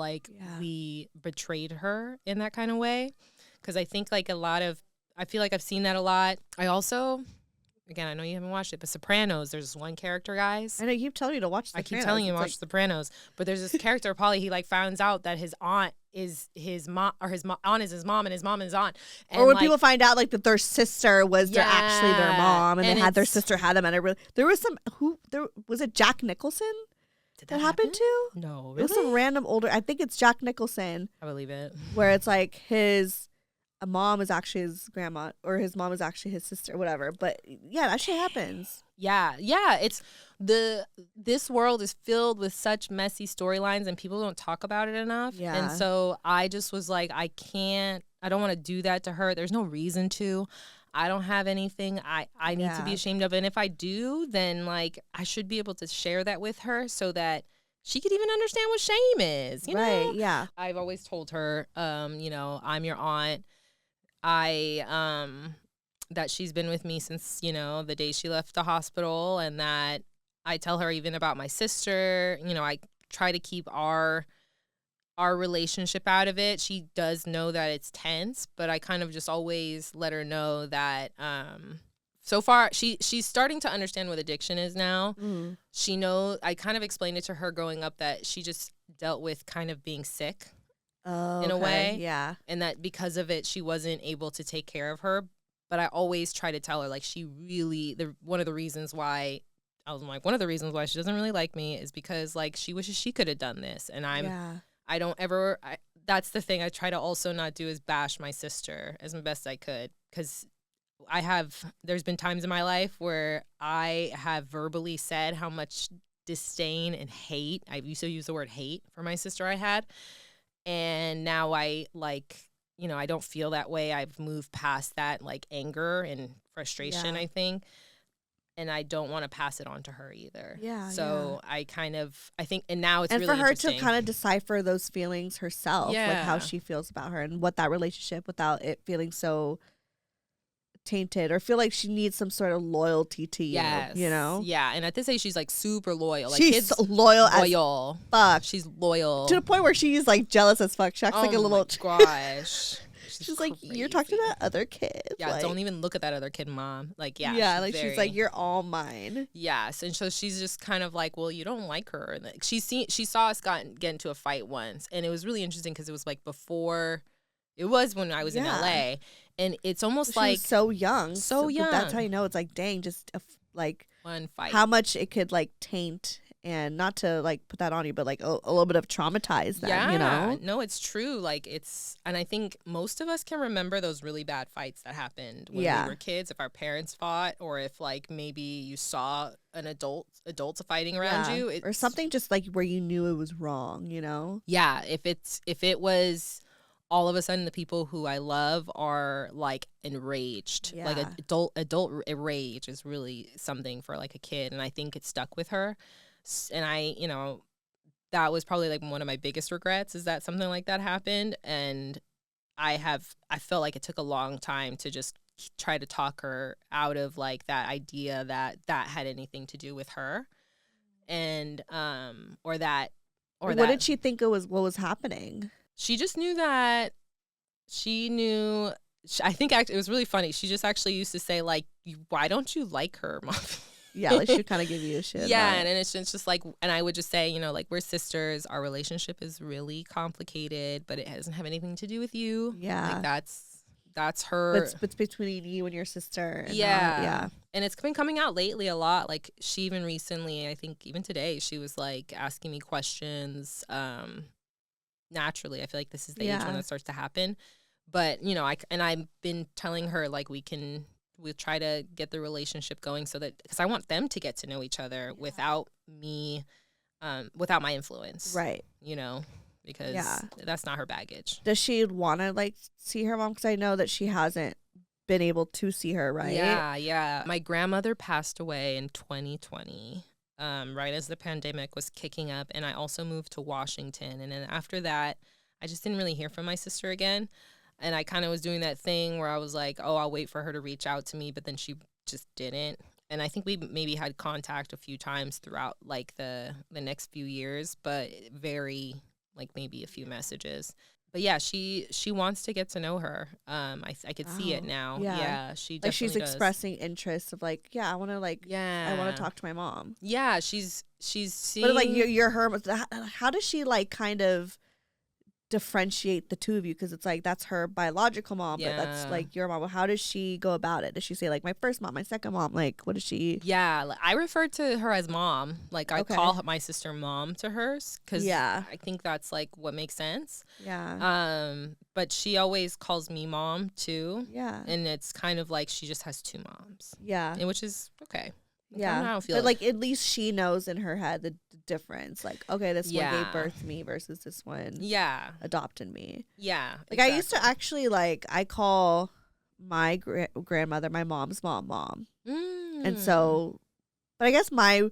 we betrayed her in that kind of way. Because I think I feel I've seen that a lot. I also, again, I know you haven't watched it, but Sopranos, there's this one character, guys. I know you keep telling me to watch Sopranos. I keep telling you to watch Sopranos, but there's this character, Paulie, he finds out that his aunt is his mom, or his aunt is his mom, and his mom is his aunt. And or when people find out that their sister was actually their mom, and they had their sister had them, and there was was it Jack Nicholson? Did that happen to? No, really? It was some random older. I think it's Jack Nicholson. I believe it. Where it's his mom is actually his grandma, or his mom is actually his sister, whatever. But yeah, that shit happens. Yeah. It's this world is filled with such messy storylines, and people don't talk about it enough. Yeah. And so I just was I don't want to do that to her. There's no reason to. I don't have anything I need to be Yeah. ashamed of. And if I do, then like I should be able to share that with her so that she could even understand what shame is, you Right. know? Yeah. I've always told her, you know, I'm your aunt. That she's been with me since, you know, the day she left the hospital, and that I tell her even about my sister. You know, I try to keep our relationship out of it. She does know that it's tense, but I kind of just always let her know that so far she's starting to understand what addiction is now. Mm. I kind of explained it to her growing up that she just dealt with kind of being sick Oh, in a way. Yeah. And that because of it, she wasn't able to take care of her. But I always try to tell her, like, one of the reasons why she doesn't really like me is because, like, she wishes she could have done this. And that's the thing I try to also not do is bash my sister as best I could. Because there's been times in my life where I have verbally said how much disdain and hate, I used to use the word hate for my sister I had. And now I I don't feel that way. I've moved past that like anger and frustration, Yeah. I think. And I don't want to pass it on to her either. Yeah. So I think, and now it's and really for her interesting. to kind of decipher those feelings herself, like how Yeah. she feels about her and what that relationship without it feeling so tainted or feel like she needs some sort of loyalty to you, Yes. you know? Yeah. And at this age, she's like super loyal. Like She's kids, loyal loyal. as fuck. She's loyal. To the point where she's like jealous as fuck. She acts like a little. Oh my gosh. She's like, you're talking to that other kid. Yeah, like, don't even look at that other kid, mom. Like, yeah. Yeah, like she's like, you're all mine. Yes, and so she's just kind of like, well, you don't like her. And like, she saw us get into a fight once, and it was really interesting because it was like it was when I was in LA, and it's almost She like was so young. so young. That's how you know it's like, dang, just like one fight. how much it could like taint. And not to like put that on you, but like a little bit of traumatize them, you know? No, it's true. Like and I think most of us can remember those really bad fights that happened when we were kids. If our parents fought, or if like maybe you saw an adults fighting around you, or something just like where you knew it was wrong, you know? Yeah, if it was all of a sudden the people who I love are like enraged. Yeah. Like adult rage is really something for like a kid, and I think it stuck with her. And I, that was probably like one of my biggest regrets is that something like that happened. And I felt like it took a long time to just try to talk her out of like that idea that had anything to do with her. And, what did she think what was happening? She just knew that I think it was really funny. She just actually used to say like, why don't you like her, Mom? Yeah, like she kind of give you a shit. Yeah, and it's just like, and I would just say, like, we're sisters. Our relationship is really complicated, but it doesn't have anything to do with you. Yeah, like that's her. It's between you and your sister. And yeah, and it's been coming out lately a lot. Like she even recently, I think even today, she was like asking me questions. Naturally, I feel like this is the age when it starts to happen. But I've been telling her like we'll try to get the relationship going so that, because I want them to get to know each other without me, without my influence. Right. Because that's not her baggage. Does she want to like see her mom? Because I know that she hasn't been able to see her, right? Yeah. My grandmother passed away in 2020, right as the pandemic was kicking up. And I also moved to Washington. And then after that, I just didn't really hear from my sister again. And I kind of was doing that thing where I was like, oh, I'll wait for her to reach out to me. But then she just didn't. And I think we maybe had contact a few times throughout like the next few years, but very like maybe a few messages. But yeah, she wants to get to know her. I could see it now. Yeah, she definitely she's expressing interest of like, I want to I want to talk to my mom. Yeah, she's seeing. But like you're her. How does she like kind of differentiate the two of you? Because it's like that's her biological mom, but that's like your mom. How does she go about it? Does she say like my first mom, my second mom? Like what does she? Yeah, I refer to her as mom. Like I call my sister mom to hers because I think that's like what makes sense. Yeah. But she always calls me mom too. Yeah. And it's kind of like she just has two moms. Yeah. And which is okay. Yeah, I don't feel but like at least she knows in her head the difference. Like, okay, this one gave birth to me versus this one, adopted me. Yeah, like exactly. I used to actually like I call my grandmother, my mom's mom. And Mm. so, but I guess my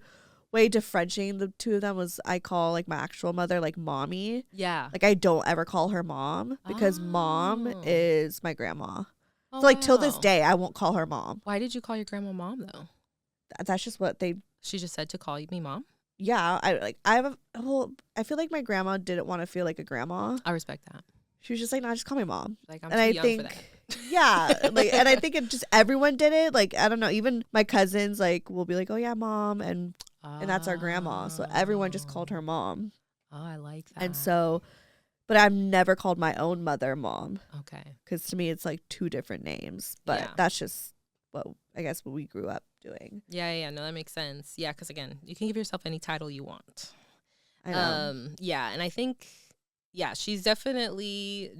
way differentiating the two of them was I call like my actual mother like mommy. Yeah. Like I don't ever call her mom because mom Oh. is my grandma. Oh, So like till this wow. day, I won't call her mom. Why did you call your grandma mom though? That's just what they. She just said to call me mom. Yeah, I have a whole. I feel like my grandma didn't want to feel like a grandma. I respect that. She was just like, "No, just call me mom." Like I'm And too I young think, for that. yeah, like, and I think it just everyone did it. Like I don't know, even my cousins like will be like, "Oh yeah, mom," and that's our grandma. So everyone just called her mom. Oh, I like that. And so, but I've never called my own mother mom Okay. because to me it's like two different names. But Yeah. that's just what I guess what we grew up doing. Yeah. No, that makes sense. Yeah, because again, you can give yourself any title you want. I know. Yeah, and I think, yeah, she's definitely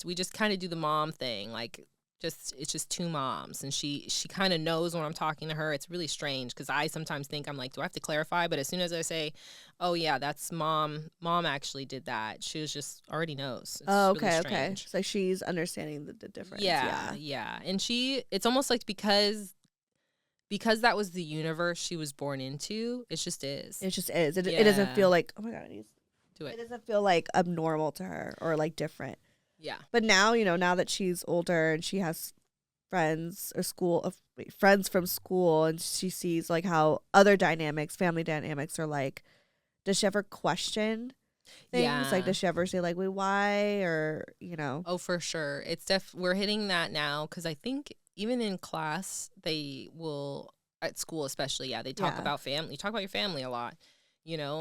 we just kind of do the mom thing, like it's just two moms, and she kind of knows when I'm talking to her. It's really strange because I sometimes think I'm like, do I have to clarify? But as soon as I say, oh yeah, that's mom actually did that, she was just already knows. It's Okay. really strange. So she's understanding the difference. Yeah, and it's almost like because that was the universe she was born into, it just is. It just is. It Yeah. doesn't feel like, oh my God, Do it it. doesn't feel like abnormal to her or like different. Yeah. But now, now that she's older and she has friends from school, and she sees like how other family dynamics are like, does she ever question things? Yeah. Like, does she ever say like, wait, why? Or, Oh, for sure. It's we're hitting that now because I think even in class they will, at school especially, they talk about family. You talk about your family a lot,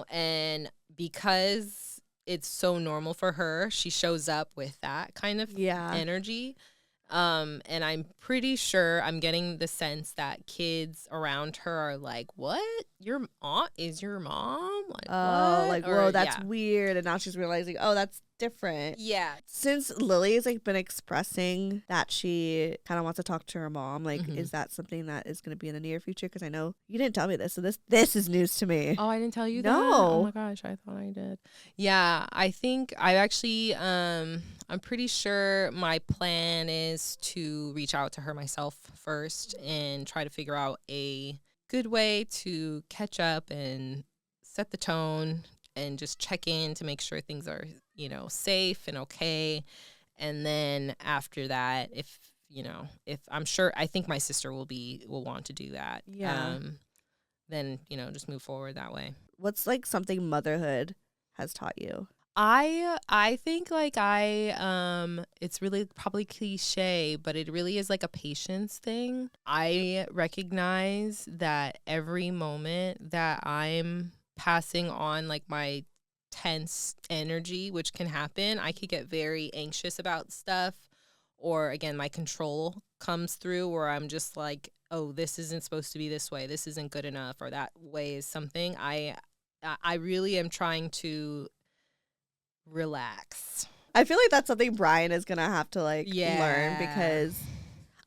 and because it's so normal for her, she shows up with that kind of energy. And I'm pretty sure I'm getting the sense that kids around her are like, what? Your aunt is your mom? Like, what? Like, whoa, that's weird. And now she's realizing, oh, that's different. Yeah. Since Lily has like been expressing that she kind of wants to talk to her mom, like, is that something that is going to be in the near future? Because I know you didn't tell me this, so this is news to me. Oh, I didn't tell you that? No. Oh my gosh, I thought I did. Yeah, I think I actually, I'm pretty sure my plan is to reach out to her myself first and try to figure out a good way to catch up and set the tone and just check in to make sure things are, safe and okay. And then after that, if I'm sure, I think my sister will want to do that. Yeah. Then, just move forward that way. What's like something motherhood has taught you? I think like it's really probably cliche, but it really is like a patience thing. I recognize that every moment that I'm passing on like my tense energy, which can happen, I could get very anxious about stuff, or again, my control comes through where I'm just like, oh, this isn't supposed to be this way. This isn't good enough, or that way is something. I really am trying to relax. I feel like that's something Brian is gonna have to like learn, because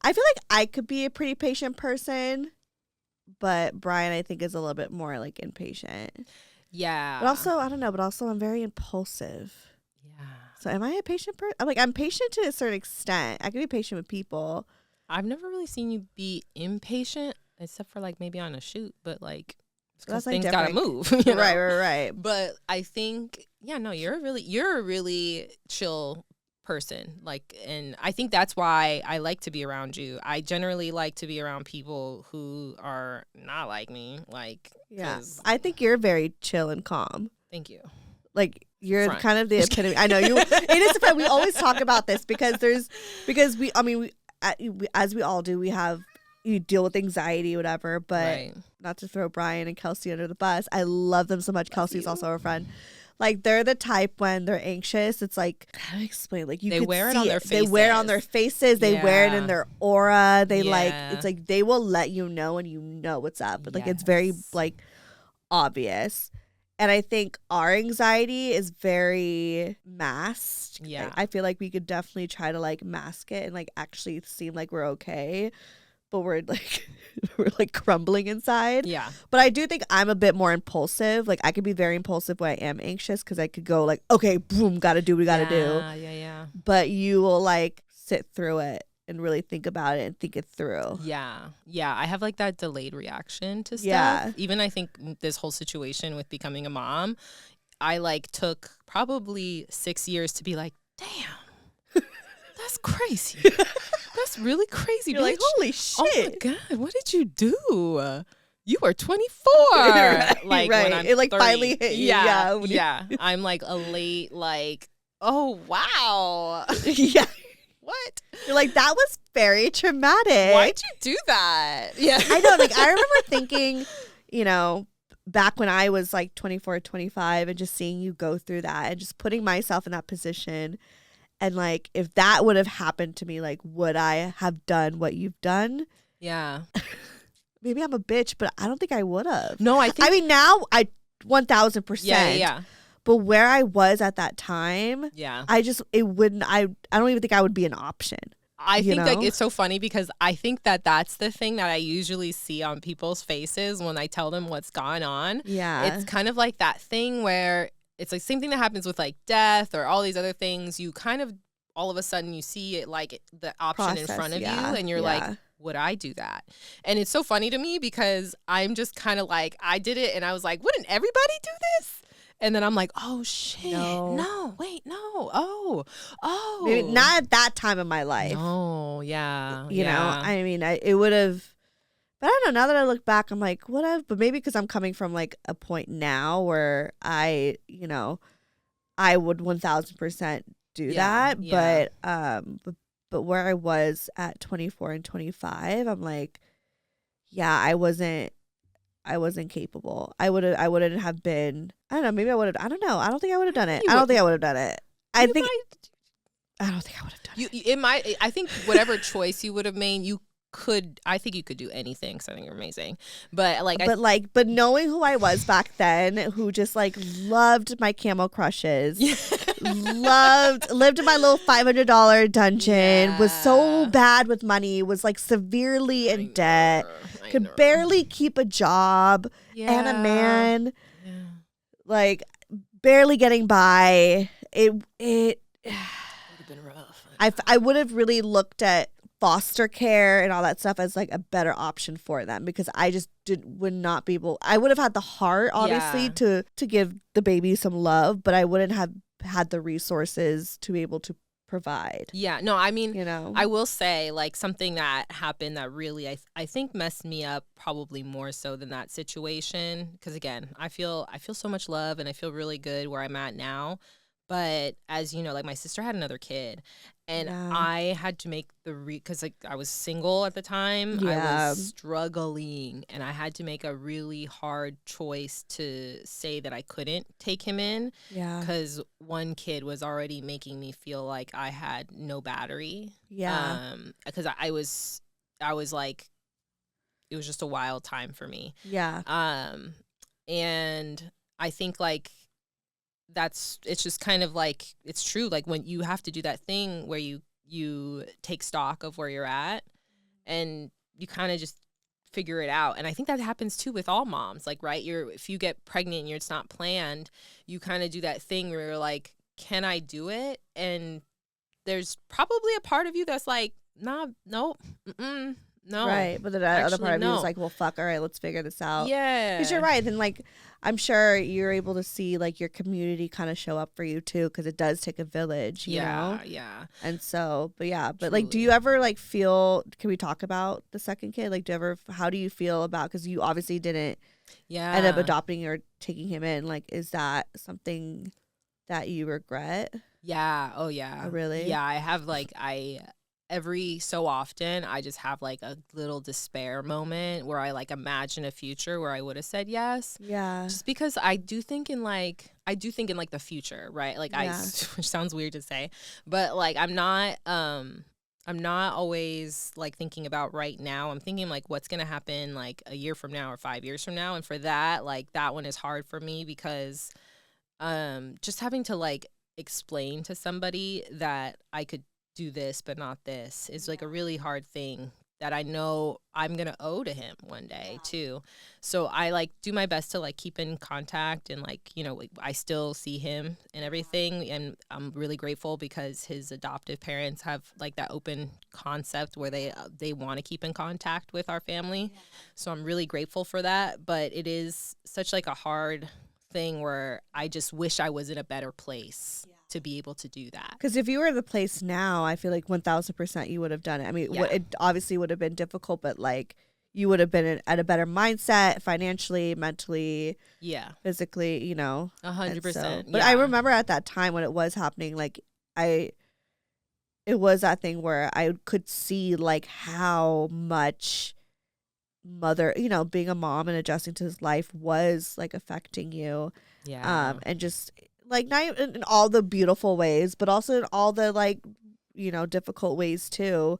I feel like I could be a pretty patient person, but Brian I think is a little bit more like impatient. Yeah. But also, I don't know, but also I'm very impulsive. Yeah. So am I a patient person? I'm patient to a certain extent. I can be patient with people. I've never really seen you be impatient except for like maybe on a shoot, but like because things gotta move. Right. But I think, you're a really chill person. Like, and I think that's why I like to be around you. I generally like to be around people who are not like me. Like, I think you're very chill and calm. Thank you. Like, you're kind of the epitome. I know you. It is fun. We always talk about this because we as we all do, you deal with anxiety, whatever. But not to throw Brian and Kelsey under the bus, I love them so much. Kelsey's also a friend. Like, they're the type when they're anxious, it's like, how do I explain? Like, they wear it on their faces. They wear it on their faces. They wear it in their aura. They it's like they will let you know, and you know what's up. But like, it's very like obvious. And I think our anxiety is very masked. Yeah. I feel like we could definitely try to like mask it and like actually seem like we're okay. But we're like crumbling inside. Yeah. But I do think I'm a bit more impulsive. Like, I could be very impulsive when I am anxious, because I could go like, okay, boom, gotta do what we gotta do. Yeah. But you will like sit through it and really think about it and think it through. Yeah. I have like that delayed reaction to stuff. Yeah. Even I think this whole situation with becoming a mom, I like took probably 6 years to be like, damn, that's crazy. That's really crazy. You're bitch. like, holy shit. Oh my God, what did you do? You were 24. Right, like right. when I'm It like 30. finally hit you. Yeah. I'm like a late, like, oh wow. Yeah. What? You're like, that was very traumatic. Why'd you do that? Yeah. I know. Like, I remember thinking, you know, back when I was like 24, 25 and just seeing you go through that and just putting myself in that position. And like, if that would have happened to me, like, would I have done what you've done? Yeah. Maybe I'm a bitch, but I don't think I would have. No, I think. I mean, now I 1000%. Yeah. But where I was at that time, Yeah. it wouldn't, I don't even think I would be an option. I you think like know? it's so funny because I think that that's the thing that I usually see on people's faces when I tell them what's gone on. Yeah. It's kind of like that thing where it's like same thing that happens with like death or all these other things. You kind of all of a sudden you see it like the option in front of you and you're like, would I do that? And it's so funny to me because I'm just kind of like, I did it and I was like, wouldn't everybody do this? And then I'm like, oh shit, no, wait, no, oh. Maybe not at that time of my life. No, yeah. You know, I mean, it would have, but I don't know. Now that I look back, I'm like, would have, but maybe because I'm coming from like a point now where I would 1000% do that. Yeah. But where I was at 24 and 25, I'm like, yeah, I wasn't capable. I wouldn't have been. I don't know. Maybe I would have. I don't know. I don't think I would have done it. I don't think I would have done it. I don't think I would have done it. It might. I think whatever choice you would have made, I think you could do anything. Because I think you're amazing. But but knowing who I was back then, who just like loved my camo crushes, lived in my little $500 dungeon, was so bad with money, was like severely in debt, could barely keep a job and a man, like barely getting by. It would have been rough. I would have really looked at foster care and all that stuff as like a better option for them because I just would not be able. I would have had the heart obviously to give the baby some love, but I wouldn't have had the resources to be able to provide. Yeah, no, I mean, you know, I will say like something that happened that really I think messed me up probably more so than that situation because again, I feel so much love and I feel really good where I'm at now. But as you know, like my sister had another kid and I had to make because like I was single at the time. I was struggling and I had to make a really hard choice to say that I couldn't take him in. Yeah. Because one kid was already making me feel like I had no battery. Yeah. Because I was like, it was just a wild time for me. Yeah. And I think like, it's just kind of like it's true like when you have to do that thing where you take stock of where you're at and you kind of just figure it out. And I think that happens too with all moms, like right, if you get pregnant and it's not planned, you kind of do that thing where you're like, can I do it? And there's probably a part of you that's like, nah, nope, no. Right. But the other part of you is like, well, fuck, all right, let's figure this out. Yeah. Because you're right. And like, I'm sure you're able to see like your community kind of show up for you too, because it does take a village, you know? Yeah. And so, but Truly. like, do you ever like feel, can we talk about the second kid? Like, how do you feel about, because you obviously didn't end up adopting or taking him in. Like, is that something that you regret? Yeah. Oh, yeah. Oh, really? Yeah. I have like, every so often I just have like a little despair moment where I like imagine a future where I would have said yes. Yeah. Just because I do think in like the future, right? Like which sounds weird to say, but like I'm not always like thinking about right now. I'm thinking like what's going to happen like a year from now or 5 years from now. And for that, like that one is hard for me because just having to like explain to somebody that I could do this but not this is like a really hard thing that I know I'm going to owe to him one day too. So I like do my best to like keep in contact and like, you know, I still see him and everything. And I'm really grateful because his adoptive parents have like that open concept where they want to keep in contact with our family. So I'm really grateful for that. But it is such like a hard thing where I just wish I was in a better place to be able to do that. Because if you were in the place now, I feel like 1000% you would have done it. I mean, it obviously would have been difficult, but like you would have been at a better mindset financially, mentally, physically, you know. 100%. But I remember at that time when it was happening, like it was that thing where I could see like how much being a mom and adjusting to his life was like affecting you. And just like not in all the beautiful ways, but also in all the like, difficult ways too.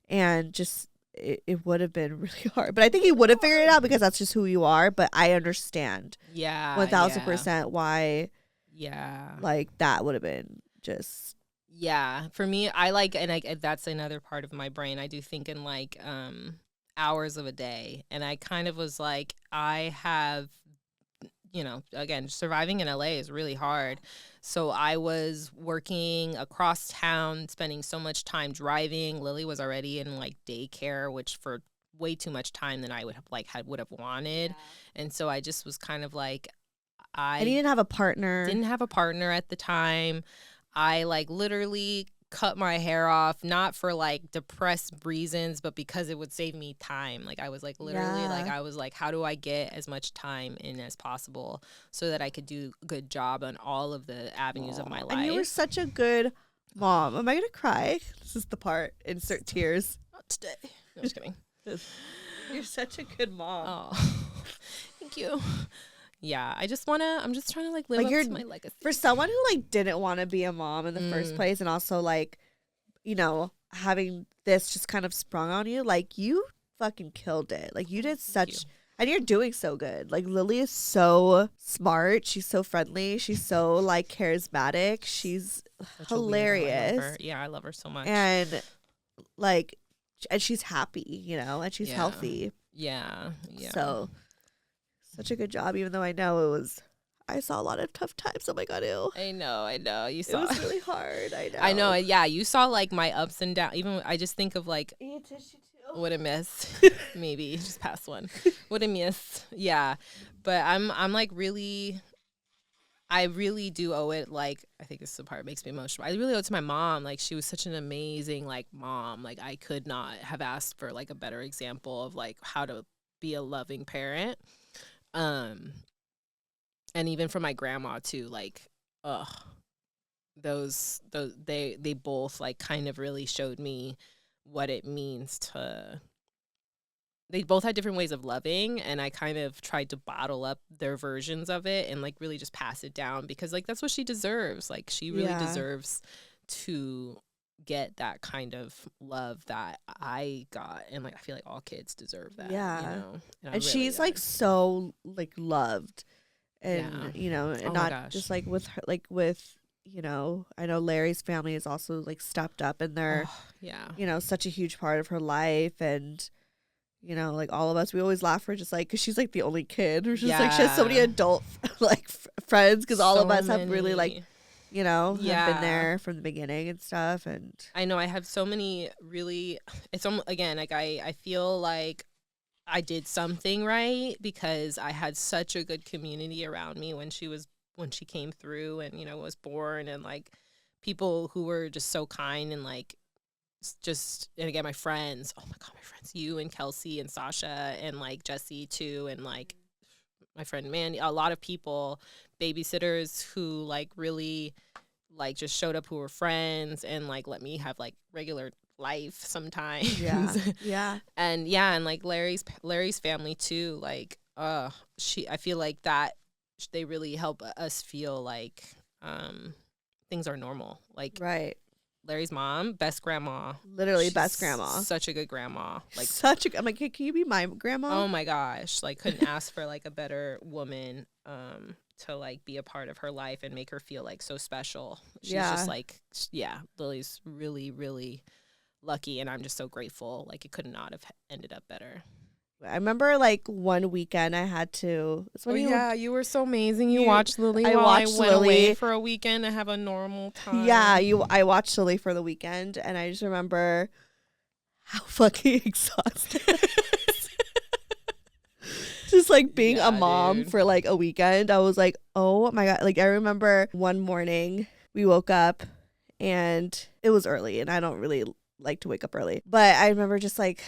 And just it would have been really hard. But I think he would have figured it out because that's just who you are. But I understand 1000% why like that would have been just for me. I like, and that's another part of my brain. I do think in like hours of a day, and I kind of was like, I have, again, surviving in LA is really hard. So I was working across town, spending so much time driving. Lily was already in like daycare, which for way too much time than I would have wanted. And so I just was kind of like, and you didn't have a partner. Didn't have a partner at the time. I like literally cut my hair off, not for like depressed reasons, but because it would save me time. Like I was like literally I was like, how do I get as much time in as possible so that I could do a good job on all of the avenues of my life. And you were such a good mom. Am I gonna cry? This is the part. Insert tears. Not today. No, just kidding. You're such a good mom. Oh, thank you. Yeah, I'm just trying to like live up to my legacy. For someone who like didn't want to be a mom in the first place, and also like, having this just kind of sprung on you, like you fucking killed it. Like you did and you're doing so good. Like Lily is so smart. She's so friendly. She's so like charismatic. She's hilarious. I love her so much. And like, and she's happy, and she's healthy. Yeah. So such a good job, even though I know I saw a lot of tough times. Oh my God, ew. I know. You saw. It was really hard. I know. I know. Yeah, you saw like my ups and downs. Even I just think of like, what a miss. Maybe just pass one. What a miss. Yeah, but I'm like really. I really do owe it. Like I think this is the part that makes me emotional. I really owe it to my mom. Like she was such an amazing like mom. Like I could not have asked for like a better example of like how to be a loving parent. And even from my grandma too, like, those they both like kind of really showed me what it means to. They both had different ways of loving, and I kind of tried to bottle up their versions of it and like really just pass it down because like that's what she deserves. Like she really deserves to get that kind of love that I got, and like I feel like all kids deserve that. And really she's like so like loved, and and not just like with her, like with I know Larry's family is also like stepped up, and they're such a huge part of her life, and like all of us, we always laugh for just like because she's like the only kid, or just like she has so many adult like friends because all of us have really like have been there from the beginning and stuff. And I know I have so many really, it's again, like I feel like I did something right because I had such a good community around me when she came through and, was born, and like people who were just so kind and like, and again, my friends, oh my God, my friends, you and Kelsey and Sasha and like Jesse too. And like my friend Mandy, a lot of people, babysitters who like really like just showed up, who were friends and like let me have like regular life sometimes. And like Larry's family too, like I feel like that they really help us feel like things are normal. Like right. Larry's mom, best grandma. Literally She's best grandma. Such a good grandma. Like I'm like, hey, can you be my grandma? Oh my gosh. Like couldn't ask for like a better woman to like be a part of her life and make her feel like so special. She's just like, Lily's really, really lucky, and I'm just so grateful. Like, it could not have ended up better. I remember like one weekend I had to. You were so amazing. You watched Lily. I while watched I went Lily away for a weekend to have a normal time. Yeah, I watched Lily for the weekend, and I just remember how fucking exhausted. Just like being a mom for like a weekend, I was like, oh my God. Like, I remember one morning we woke up and it was early, and I don't really like to wake up early, but I remember just like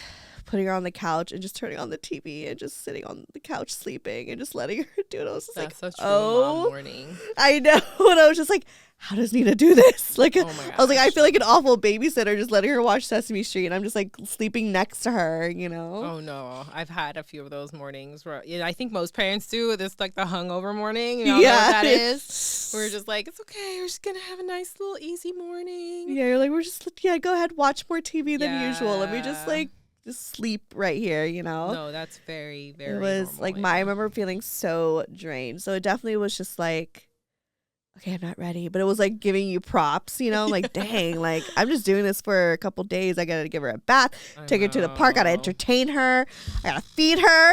putting her on the couch and just turning on the TV and just sitting on the couch sleeping and just letting her do it. I was just That's like, a true mom morning. I know. And I was just like, how does Nina do this? Like, oh my gosh. I was like, I feel like an awful babysitter just letting her watch Sesame Street, and I'm just like sleeping next to her, you know? Oh no, I've had a few of those mornings where I think most parents do. This like the hungover morning. You know what that is? We're just like, it's okay. We're just gonna have a nice little easy morning. Yeah, you're like, go ahead, watch more TV than usual. Let me just sleep right here, you know? No, that's very, very. It was normal, like I remember feeling so drained. So it definitely was just like, okay, I'm not ready. But it was like giving you props, you know? Like, dang, like I'm just doing this for a couple days. I gotta give her a bath, take her to the park, gotta entertain her, I gotta feed her.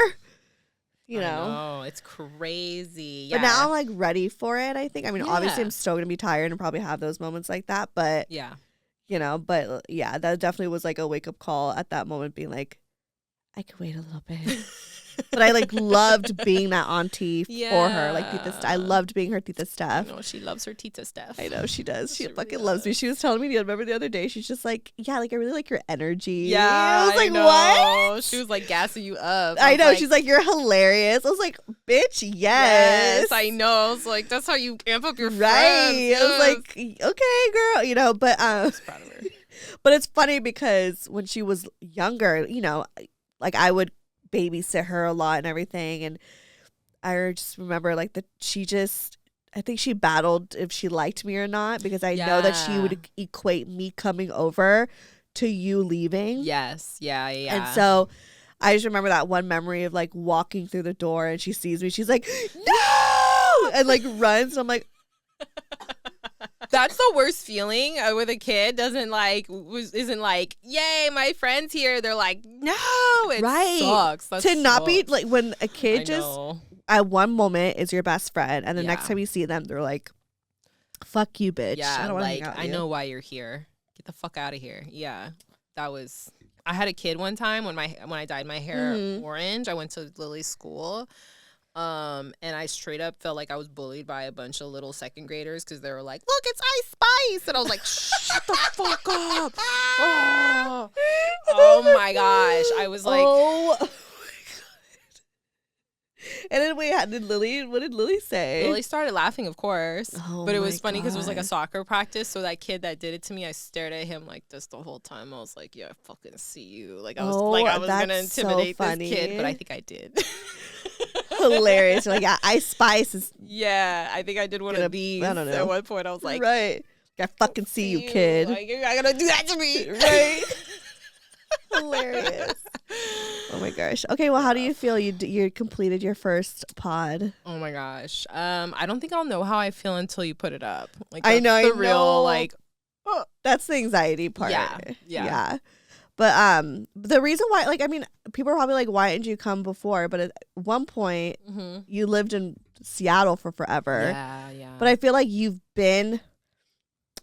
You know? It's crazy. Yeah. But now I'm like ready for it, I think. I mean, obviously I'm still gonna be tired and probably have those moments like that. But yeah. You know, but yeah, that definitely was like a wake up call at that moment, being like, I could wait a little bit. But I like loved being that auntie for her. Like I loved being her Tita Steph. I know, she loves her Tita Steph. I know she does. She fucking loves me. She was telling me, remember the other day, she's just like, yeah, like I really like your energy. Yeah. I was like, what? She was like gassing you up. I know. She's like, you're hilarious. I was like, bitch, yes. I know. I was like, that's how you amp up your right. friends. Yes. I was like, okay, girl, you know, but I was proud of her. But it's funny because when she was younger, you know, like I would babysit her a lot and everything, and I just remember like I think she battled if she liked me or not, because I know that she would equate me coming over to you leaving. Yes. Yeah. And so I just remember that one memory of like walking through the door and she sees me, she's like, no, and like runs, and I'm like, that's the worst feeling with a kid. Isn't like, yay, my friend's here. They're like, no, it sucks. That to not sucks. be like, when a kid just at one moment is your best friend, and the next time you see them, they're like, fuck you, bitch. Yeah, I don't want to like, hang out with I you. know why you're here. Get the fuck out of here. Yeah, that was. I had a kid one time when I dyed my hair orange. I went to Lily's school. And I straight up felt like I was bullied by a bunch of little second graders because they were like, look, it's Ice Spice. And I was like, shut the fuck up. Oh my gosh. I was like, oh my God. And then what did Lily say? Lily started laughing, of course. Oh, but it was funny because it was like a soccer practice. So that kid that did it to me, I stared at him like this the whole time. I was like, yeah, I fucking see you. Like I was going to intimidate this kid, but I think I did. Hilarious. Like, yeah, Ice Spice is. Yeah, I think I did one of these. I don't know. At one point, I was like, right. I fucking see you, kid. Like, you're not gonna do that to me, right? Hilarious. Oh my gosh. Okay, well, how do you feel? You completed your first pod. Oh my gosh. I don't think I'll know how I feel until you put it up. Like, I know. The real like. Oh, that's the anxiety part. Yeah. But the reason why, like, I mean, people are probably like, why didn't you come before? But at one point, you lived in Seattle for forever. Yeah. But I feel like you've been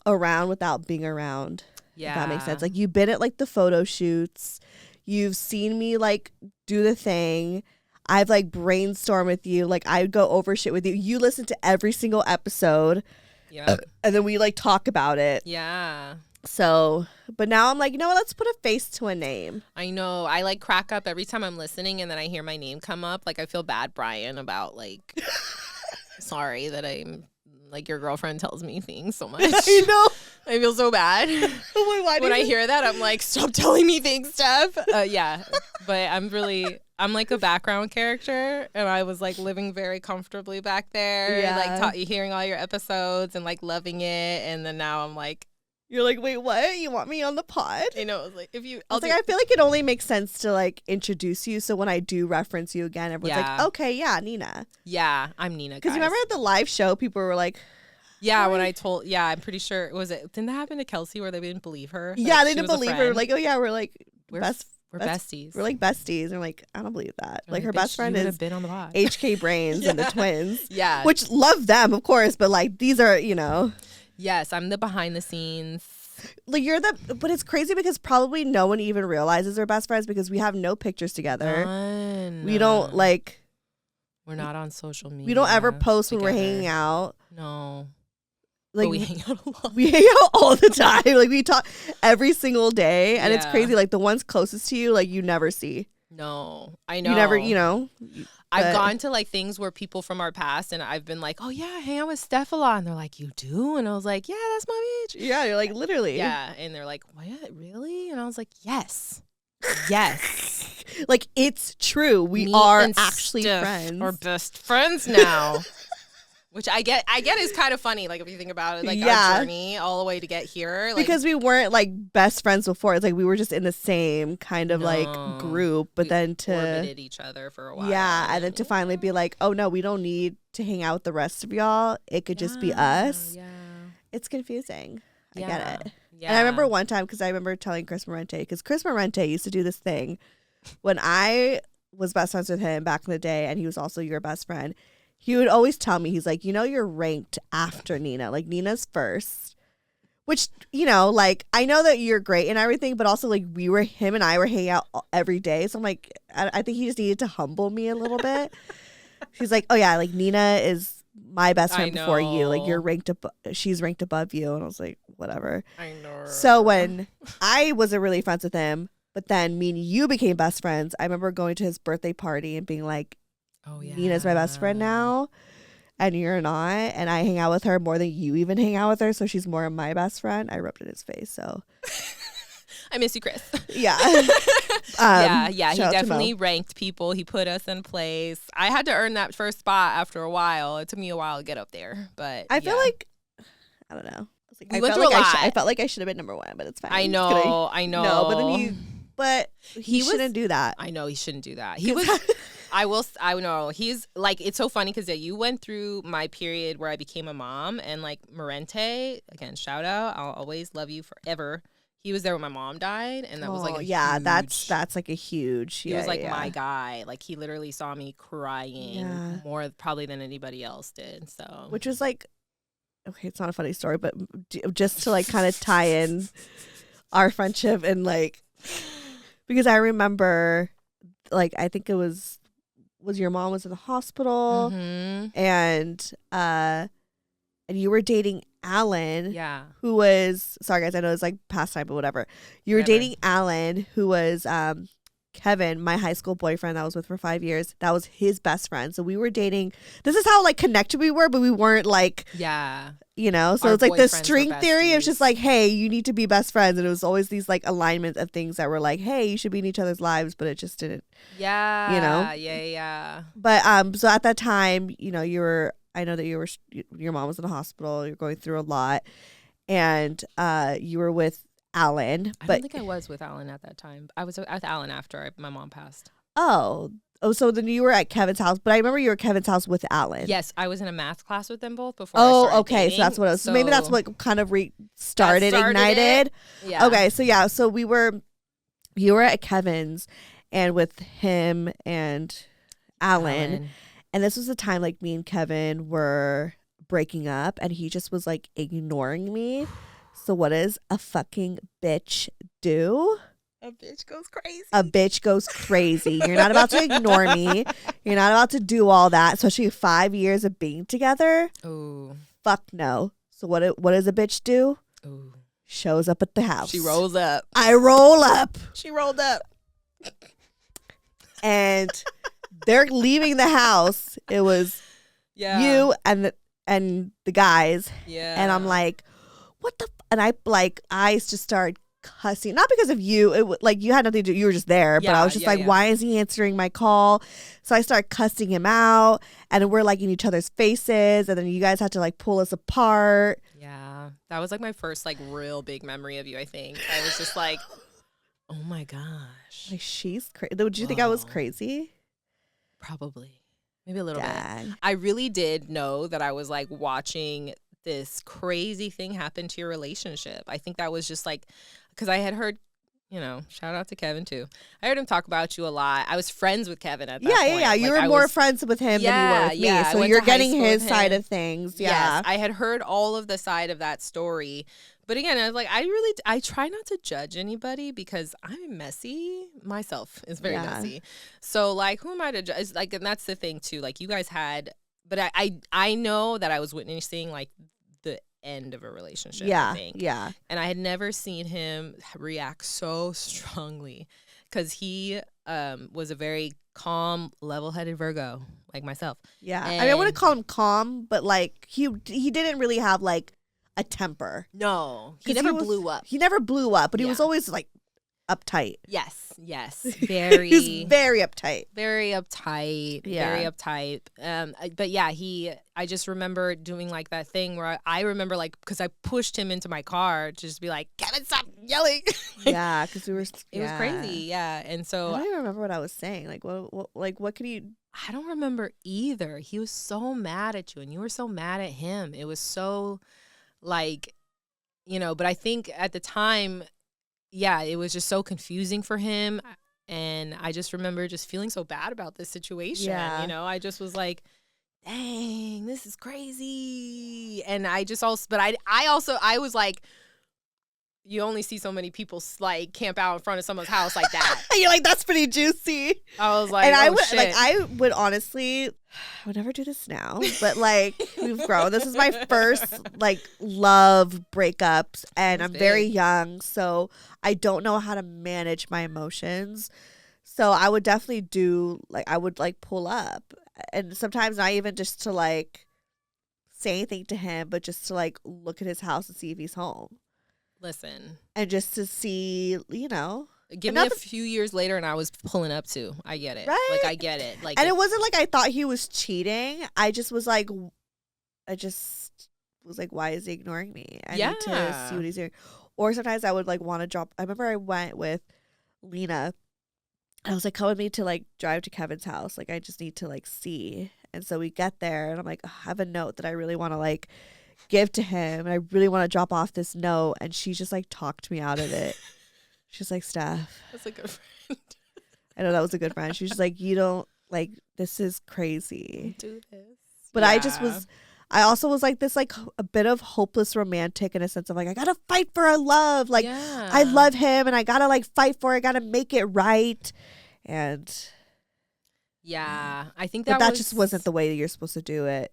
around without being around. Yeah. If that makes sense. Like, you've been at like the photo shoots. You've seen me like do the thing. I've like brainstormed with you. Like, I would go over shit with you. You listen to every single episode. Yeah. And then we like talk about it. Yeah. So, but now I'm like, you know what? Let's put a face to a name. I know. I like crack up every time I'm listening and then I hear my name come up. Like, I feel bad, Brian, about like, sorry that I'm like, your girlfriend tells me things so much. I know. I feel so bad. When I hear that, I'm like, stop telling me things, Steph. Yeah. But I'm like a background character, and I was like living very comfortably back there. Yeah. Like hearing all your episodes and like loving it. And then now I'm like, you're like, wait, what? You want me on the pod? I know. It was like, I feel like it only makes sense to like introduce you. So when I do reference you again, everyone's like, okay, yeah, Nina. Yeah, I'm Nina. Because remember at the live show, people were like, Yeah, when I told, I'm pretty sure didn't that happen to Kelsey where they didn't believe her? Yeah, That they she didn't was a believe her. friend? Like, oh yeah, we're like We're besties. We're like besties. And I'm like, I don't believe that. They're Like her "Bitch, best friend you would is have been on the pod." HK Brains and the twins. Yeah. Which love them, of course, but like these are, you know. Yes, I'm the behind the scenes. Like but it's crazy because probably no one even realizes they're best friends because we have no pictures together. None. We don't like. We're not on social media. We don't ever post when we're together. hanging out. No. Like But we hang out a lot. We hang out all the time. Like we talk every single day, and it's crazy. Like the ones closest to you, like you never see. No, I know. You never, you know. I've gone to like things where people from our past, and I've been like, "Oh yeah, I hang out with Steph a lot," and they're like, "You do?" And I was like, "Yeah, that's my bitch." Yeah, you're like literally. Yeah, and they're like, "What? Really?" And I was like, "Yes, yes." Like it's true. We Me are and actually Steph friends. are best friends now. Which I get is kind of funny, like if you think about it, like our journey all the way to get here. Like, because we weren't like best friends before. It's like we were just in the same kind of like group, but then orbited each other for a while. Yeah, and then to finally be like, oh no, we don't need to hang out with the rest of y'all. It could just be us. Yeah. It's confusing. I get it. Yeah. And I remember one time, because I remember telling Chris Morente, because Chris Morente used to do this thing when I was best friends with him back in the day, and he was also your best friend. He would always tell me, he's like, you know, you're ranked after Nina. Like, Nina's first. Which, you know, like, I know that you're great and everything, but also, like, him and I were hanging out every day. So I'm like, I think he just needed to humble me a little bit. He's like, oh, yeah, like, Nina is my best friend before you. Like, she's ranked above you. And I was like, whatever. I know. So when I wasn't really friends with him, but then me and you became best friends, I remember going to his birthday party and being like, oh, yeah, Nina's my best friend now, and you're not. And I hang out with her more than you even hang out with her, so she's more of my best friend. I rubbed it in his face, so. I miss you, Chris. Yeah. Yeah. He definitely ranked people. He put us in place. I had to earn that first spot after a while. It took me a while to get up there, but I feel like, I don't know. We went through a lot. I felt like I should have been number one, but it's fine. I know. No, but then he shouldn't do that. I know he shouldn't do that. He was. I know he's like, it's so funny because you went through my period where I became a mom, and like Morente, again, shout out, I'll always love you forever. He was there when my mom died, and that was like that's like a huge. He was like my guy. Like he literally saw me crying more probably than anybody else did. So which was like, okay, it's not a funny story, but just to like kind of tie in our friendship and like, because I remember, like, I think it was your mom was in the hospital, and you were dating Alan, who was, sorry guys, I know it's like past time, but whatever. You were dating Alan, who was Kevin, my high school boyfriend that I was with for 5 years. That was his best friend. So we were dating. This is how like connected we were, but we weren't like, you know. So it's like the string theory. It was just like, hey, you need to be best friends, and it was always these like alignments of things that were like, hey, you should be in each other's lives, but it just didn't. Yeah. You know. Yeah. But so at that time, you know, I know that your mom was in the hospital. You're going through a lot, and you were with Alan. I don't think I was with Alan at that time. I was with Alan after my mom passed. Oh, so then you were at Kevin's house, but I remember you were at Kevin's house with Alan. Yes, I was in a math class with them both before. I started okay, dating. So that's what it was. So maybe that's what kind of ignited. Yeah. Okay, so you were at Kevin's, and with him and Alan. And this was the time like me and Kevin were breaking up, and he just was like ignoring me. So what does a fucking bitch do? A bitch goes crazy. A bitch goes crazy. You're not about to ignore me. You're not about to do all that. Especially 5 years of being together. Ooh. Fuck no. So what does a bitch do? Ooh. Shows up at the house. She rolls up. I roll up. She rolled up. And they're leaving the house. It was you and the guys. Yeah. And I'm like, what the? And I just started cussing, not because of you. It like you had nothing to do. You were just there. But I was just why is he answering my call? So I started cussing him out, and we're like in each other's faces. And then you guys had to like pull us apart. Yeah, that was like my first like real big memory of you. I think I was just like, oh my gosh, like she's crazy. Would you think I was crazy? Probably, maybe a little bit. I really did know that I was like watching this crazy thing happened to your relationship. I think that was just like, because I had heard, shout out to Kevin too. I heard him talk about you a lot. I was friends with Kevin at that point. Yeah. You were more friends with him than you were with me. So you're getting his side of things. Yeah. Yes, I had heard all of the side of that story. But again, I was like, I try not to judge anybody because I'm messy. Myself is very messy. So like, who am I to judge? Like, and that's the thing too. Like you guys had, but I know that I was witnessing like the end of a relationship. Yeah. I think. Yeah. And I had never seen him react so strongly because he was a very calm, level-headed Virgo like myself. Yeah. And I mean, I wouldn't call him calm, but like he didn't really have like a temper. No, he never blew up. He never blew up, but he was always like uptight. Yes. Very. He's very uptight. Very uptight. Yeah. Very uptight. But yeah, I just remember doing like that thing where I remember like, because I pushed him into my car to just be like, Kevin, stop yelling. Yeah, because we were. It was crazy. Yeah. And so I don't even remember what I was saying. Like, what could he? I don't remember either. He was so mad at you and you were so mad at him. It was so like, but I think at the time, yeah, it was just so confusing for him. And I just remember just feeling so bad about this situation. Yeah. I just was like, dang, this is crazy. And I just also, but I was like, you only see so many people like camp out in front of someone's house like that. You're like, that's pretty juicy. I was like, and shit. I would honestly, I would never do this now, but like we've grown. This is my first like love breakups, and I'm very young, so I don't know how to manage my emotions. So I would definitely I would like pull up, and sometimes not even just to like say anything to him, but just to like look at his house and see if he's home. Listen. And just to see, Give me a few years later and I was pulling up too. I get it. Right? Like, I get it. Like, and it wasn't like I thought he was cheating. I just was like, why is he ignoring me? I need to see what he's doing. Or sometimes I would like want to drop. I remember I went with Lena. I was like, come with me to like drive to Kevin's house. Like, I just need to like see. And so we get there and I'm like, I have a note that I really want to like give to him, and I really want to drop off this note, and she just like talked me out of it. She's like, Steph, that's a good friend. I know that was a good friend. She's just like, you don't like, this is crazy. Do this. But yeah. I also was like this like a bit of hopeless romantic in a sense of like, I gotta fight for our love. Like I love him and I gotta like fight for it. I gotta make it right. And yeah, I think that just wasn't the way that you're supposed to do it,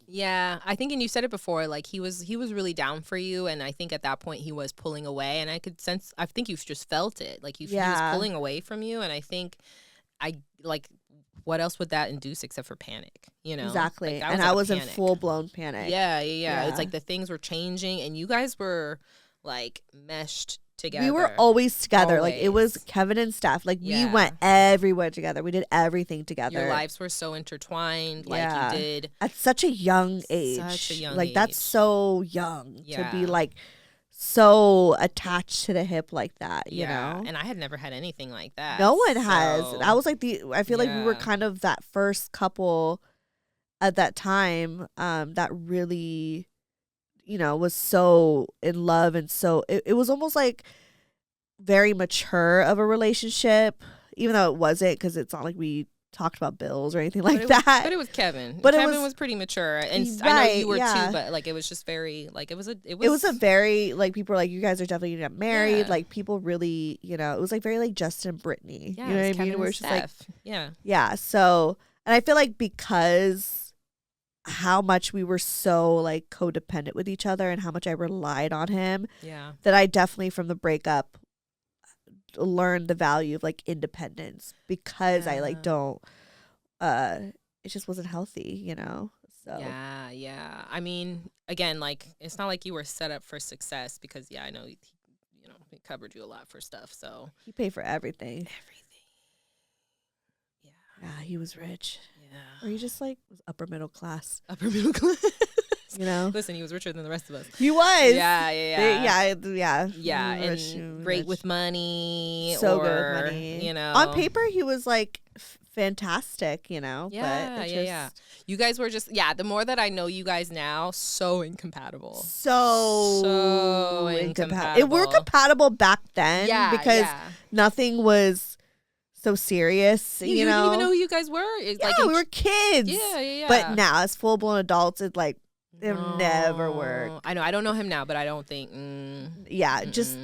Yeah, I think, and you said it before, like he was really down for you, and I think at that point he was pulling away, and I could sense. I think you've just felt it, like he was pulling away from you, and I think what else would that induce except for panic, Exactly, like, and I was in full blown panic. Yeah. It's like the things were changing, and you guys were like meshed together. We were always together. Always. Like it was Kevin and Steph. Like we went everywhere together. We did everything together. Your lives were so intertwined. Like you did at such a young age. Like that's so young to be like so attached to the hip like that. You know. And I had never had anything like that. No one has. I was like I feel like we were kind of that first couple at that time that really, was so in love, and so it was almost like very mature of a relationship, even though it wasn't, because it's not like we talked about bills or anything like that. But it was Kevin. But Kevin was pretty mature, and I know you were too. But like it was just very like it was a very like people were like, you guys are definitely gonna get married. Like people really, it was like very like Justin Brittany. Yeah, you know what I Kevin mean? Where it's just like yeah. So, and I feel like because how much we were so like codependent with each other and how much I relied on him, that I definitely from the breakup learned the value of like independence, because I like don't it just wasn't healthy, so yeah. I mean, again, like it's not like you were set up for success, because I know he covered you a lot for stuff, so he paid for everything. Yeah, he was rich. Yeah. Or he just like was upper middle class. Listen, he was richer than the rest of us. He was. Yeah. Rich, And great with money. So good with money. On paper, he was like fantastic, you know. Yeah, but yeah. You guys were just, the more that I know you guys now, so incompatible. So incompatible. We're compatible back then because nothing was so serious, you know. You didn't even know who you guys were. We were kids. Yeah. But now, as full-blown adults, it's like, it never worked. I know. I don't know him now, but I don't think. Just,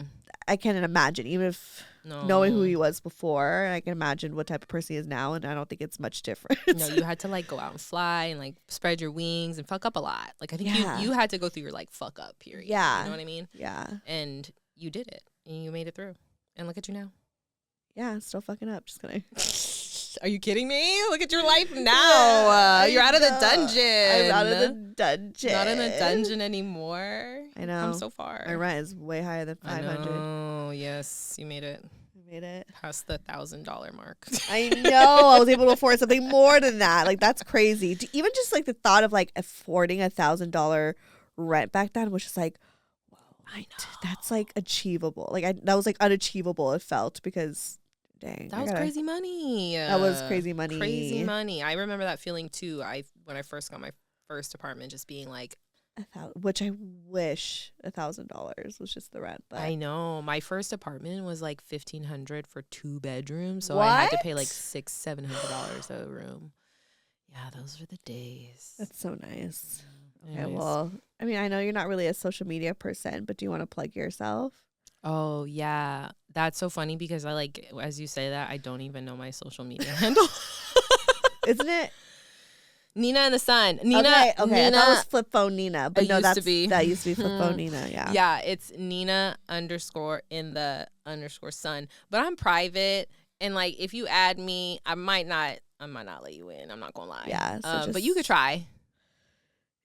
I can't imagine. Even if knowing who he was before, I can imagine what type of person he is now, and I don't think it's much different. No, you had to like go out and fly and like spread your wings and fuck up a lot. Like I think you had to go through your like fuck up period. Yeah. You know what I mean? Yeah. And you did it, and you made it through. And look at you now. Yeah, still fucking up. Just kidding. Are you kidding me? Look at your life now. You're out of the dungeon. I'm out of the dungeon. Not in a dungeon anymore. I know. Come so far. My rent is way higher than 500. Oh, yes. You made it. I made it. Past the $1,000 mark. I know. I was able to afford something more than that. Like, that's crazy. Even just like the thought of like affording $1,000 rent back then was just like, I know. That's like achievable. Like that was like unachievable. It felt because. Dang, that was crazy money. That was crazy money. Crazy money. I remember that feeling too. When I first got my first apartment, just being like, which I wish $1,000 was just the rent. But I know my first apartment was like $1,500 for 2 bedrooms, so what? I had to pay like $600-$700 a room. Yeah, those were the days. That's so nice. Anyways. Okay, well, I mean, I know you're not really a social media person, but do you want to plug yourself? Oh, yeah. That's so funny because I like, as you say that, I don't even know my social media handle. Isn't it? Nina and the Sun. Nina. Okay. Nina, I thought it was Flip Phone Nina, but no, that used to be Flip Phone Nina. Yeah. Yeah, it's Nina _ in the _ Sun. But I'm private, and like if you add me, I might not let you in. I'm not gonna lie. Yeah. So but you could try.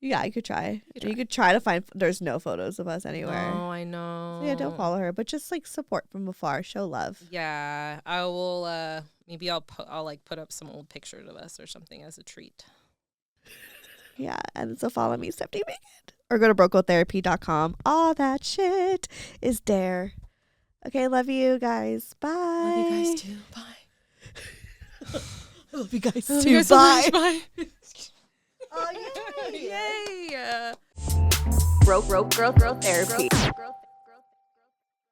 Yeah, you could try. You could try to find. There's no photos of us anywhere. Oh, I know. So yeah, don't follow her, but just like support from afar, show love. Yeah, I will. Maybe I'll like put up some old pictures of us or something as a treat. Yeah, and so follow me, Stephanie Megan, or go to brocotherapy.com. All that shit is there. Okay, love you guys. Bye. Love you guys too. Bye. Love you guys Love too. you guys Bye. so much. Bye. Oh, yay. Yay. Broke girl therapy.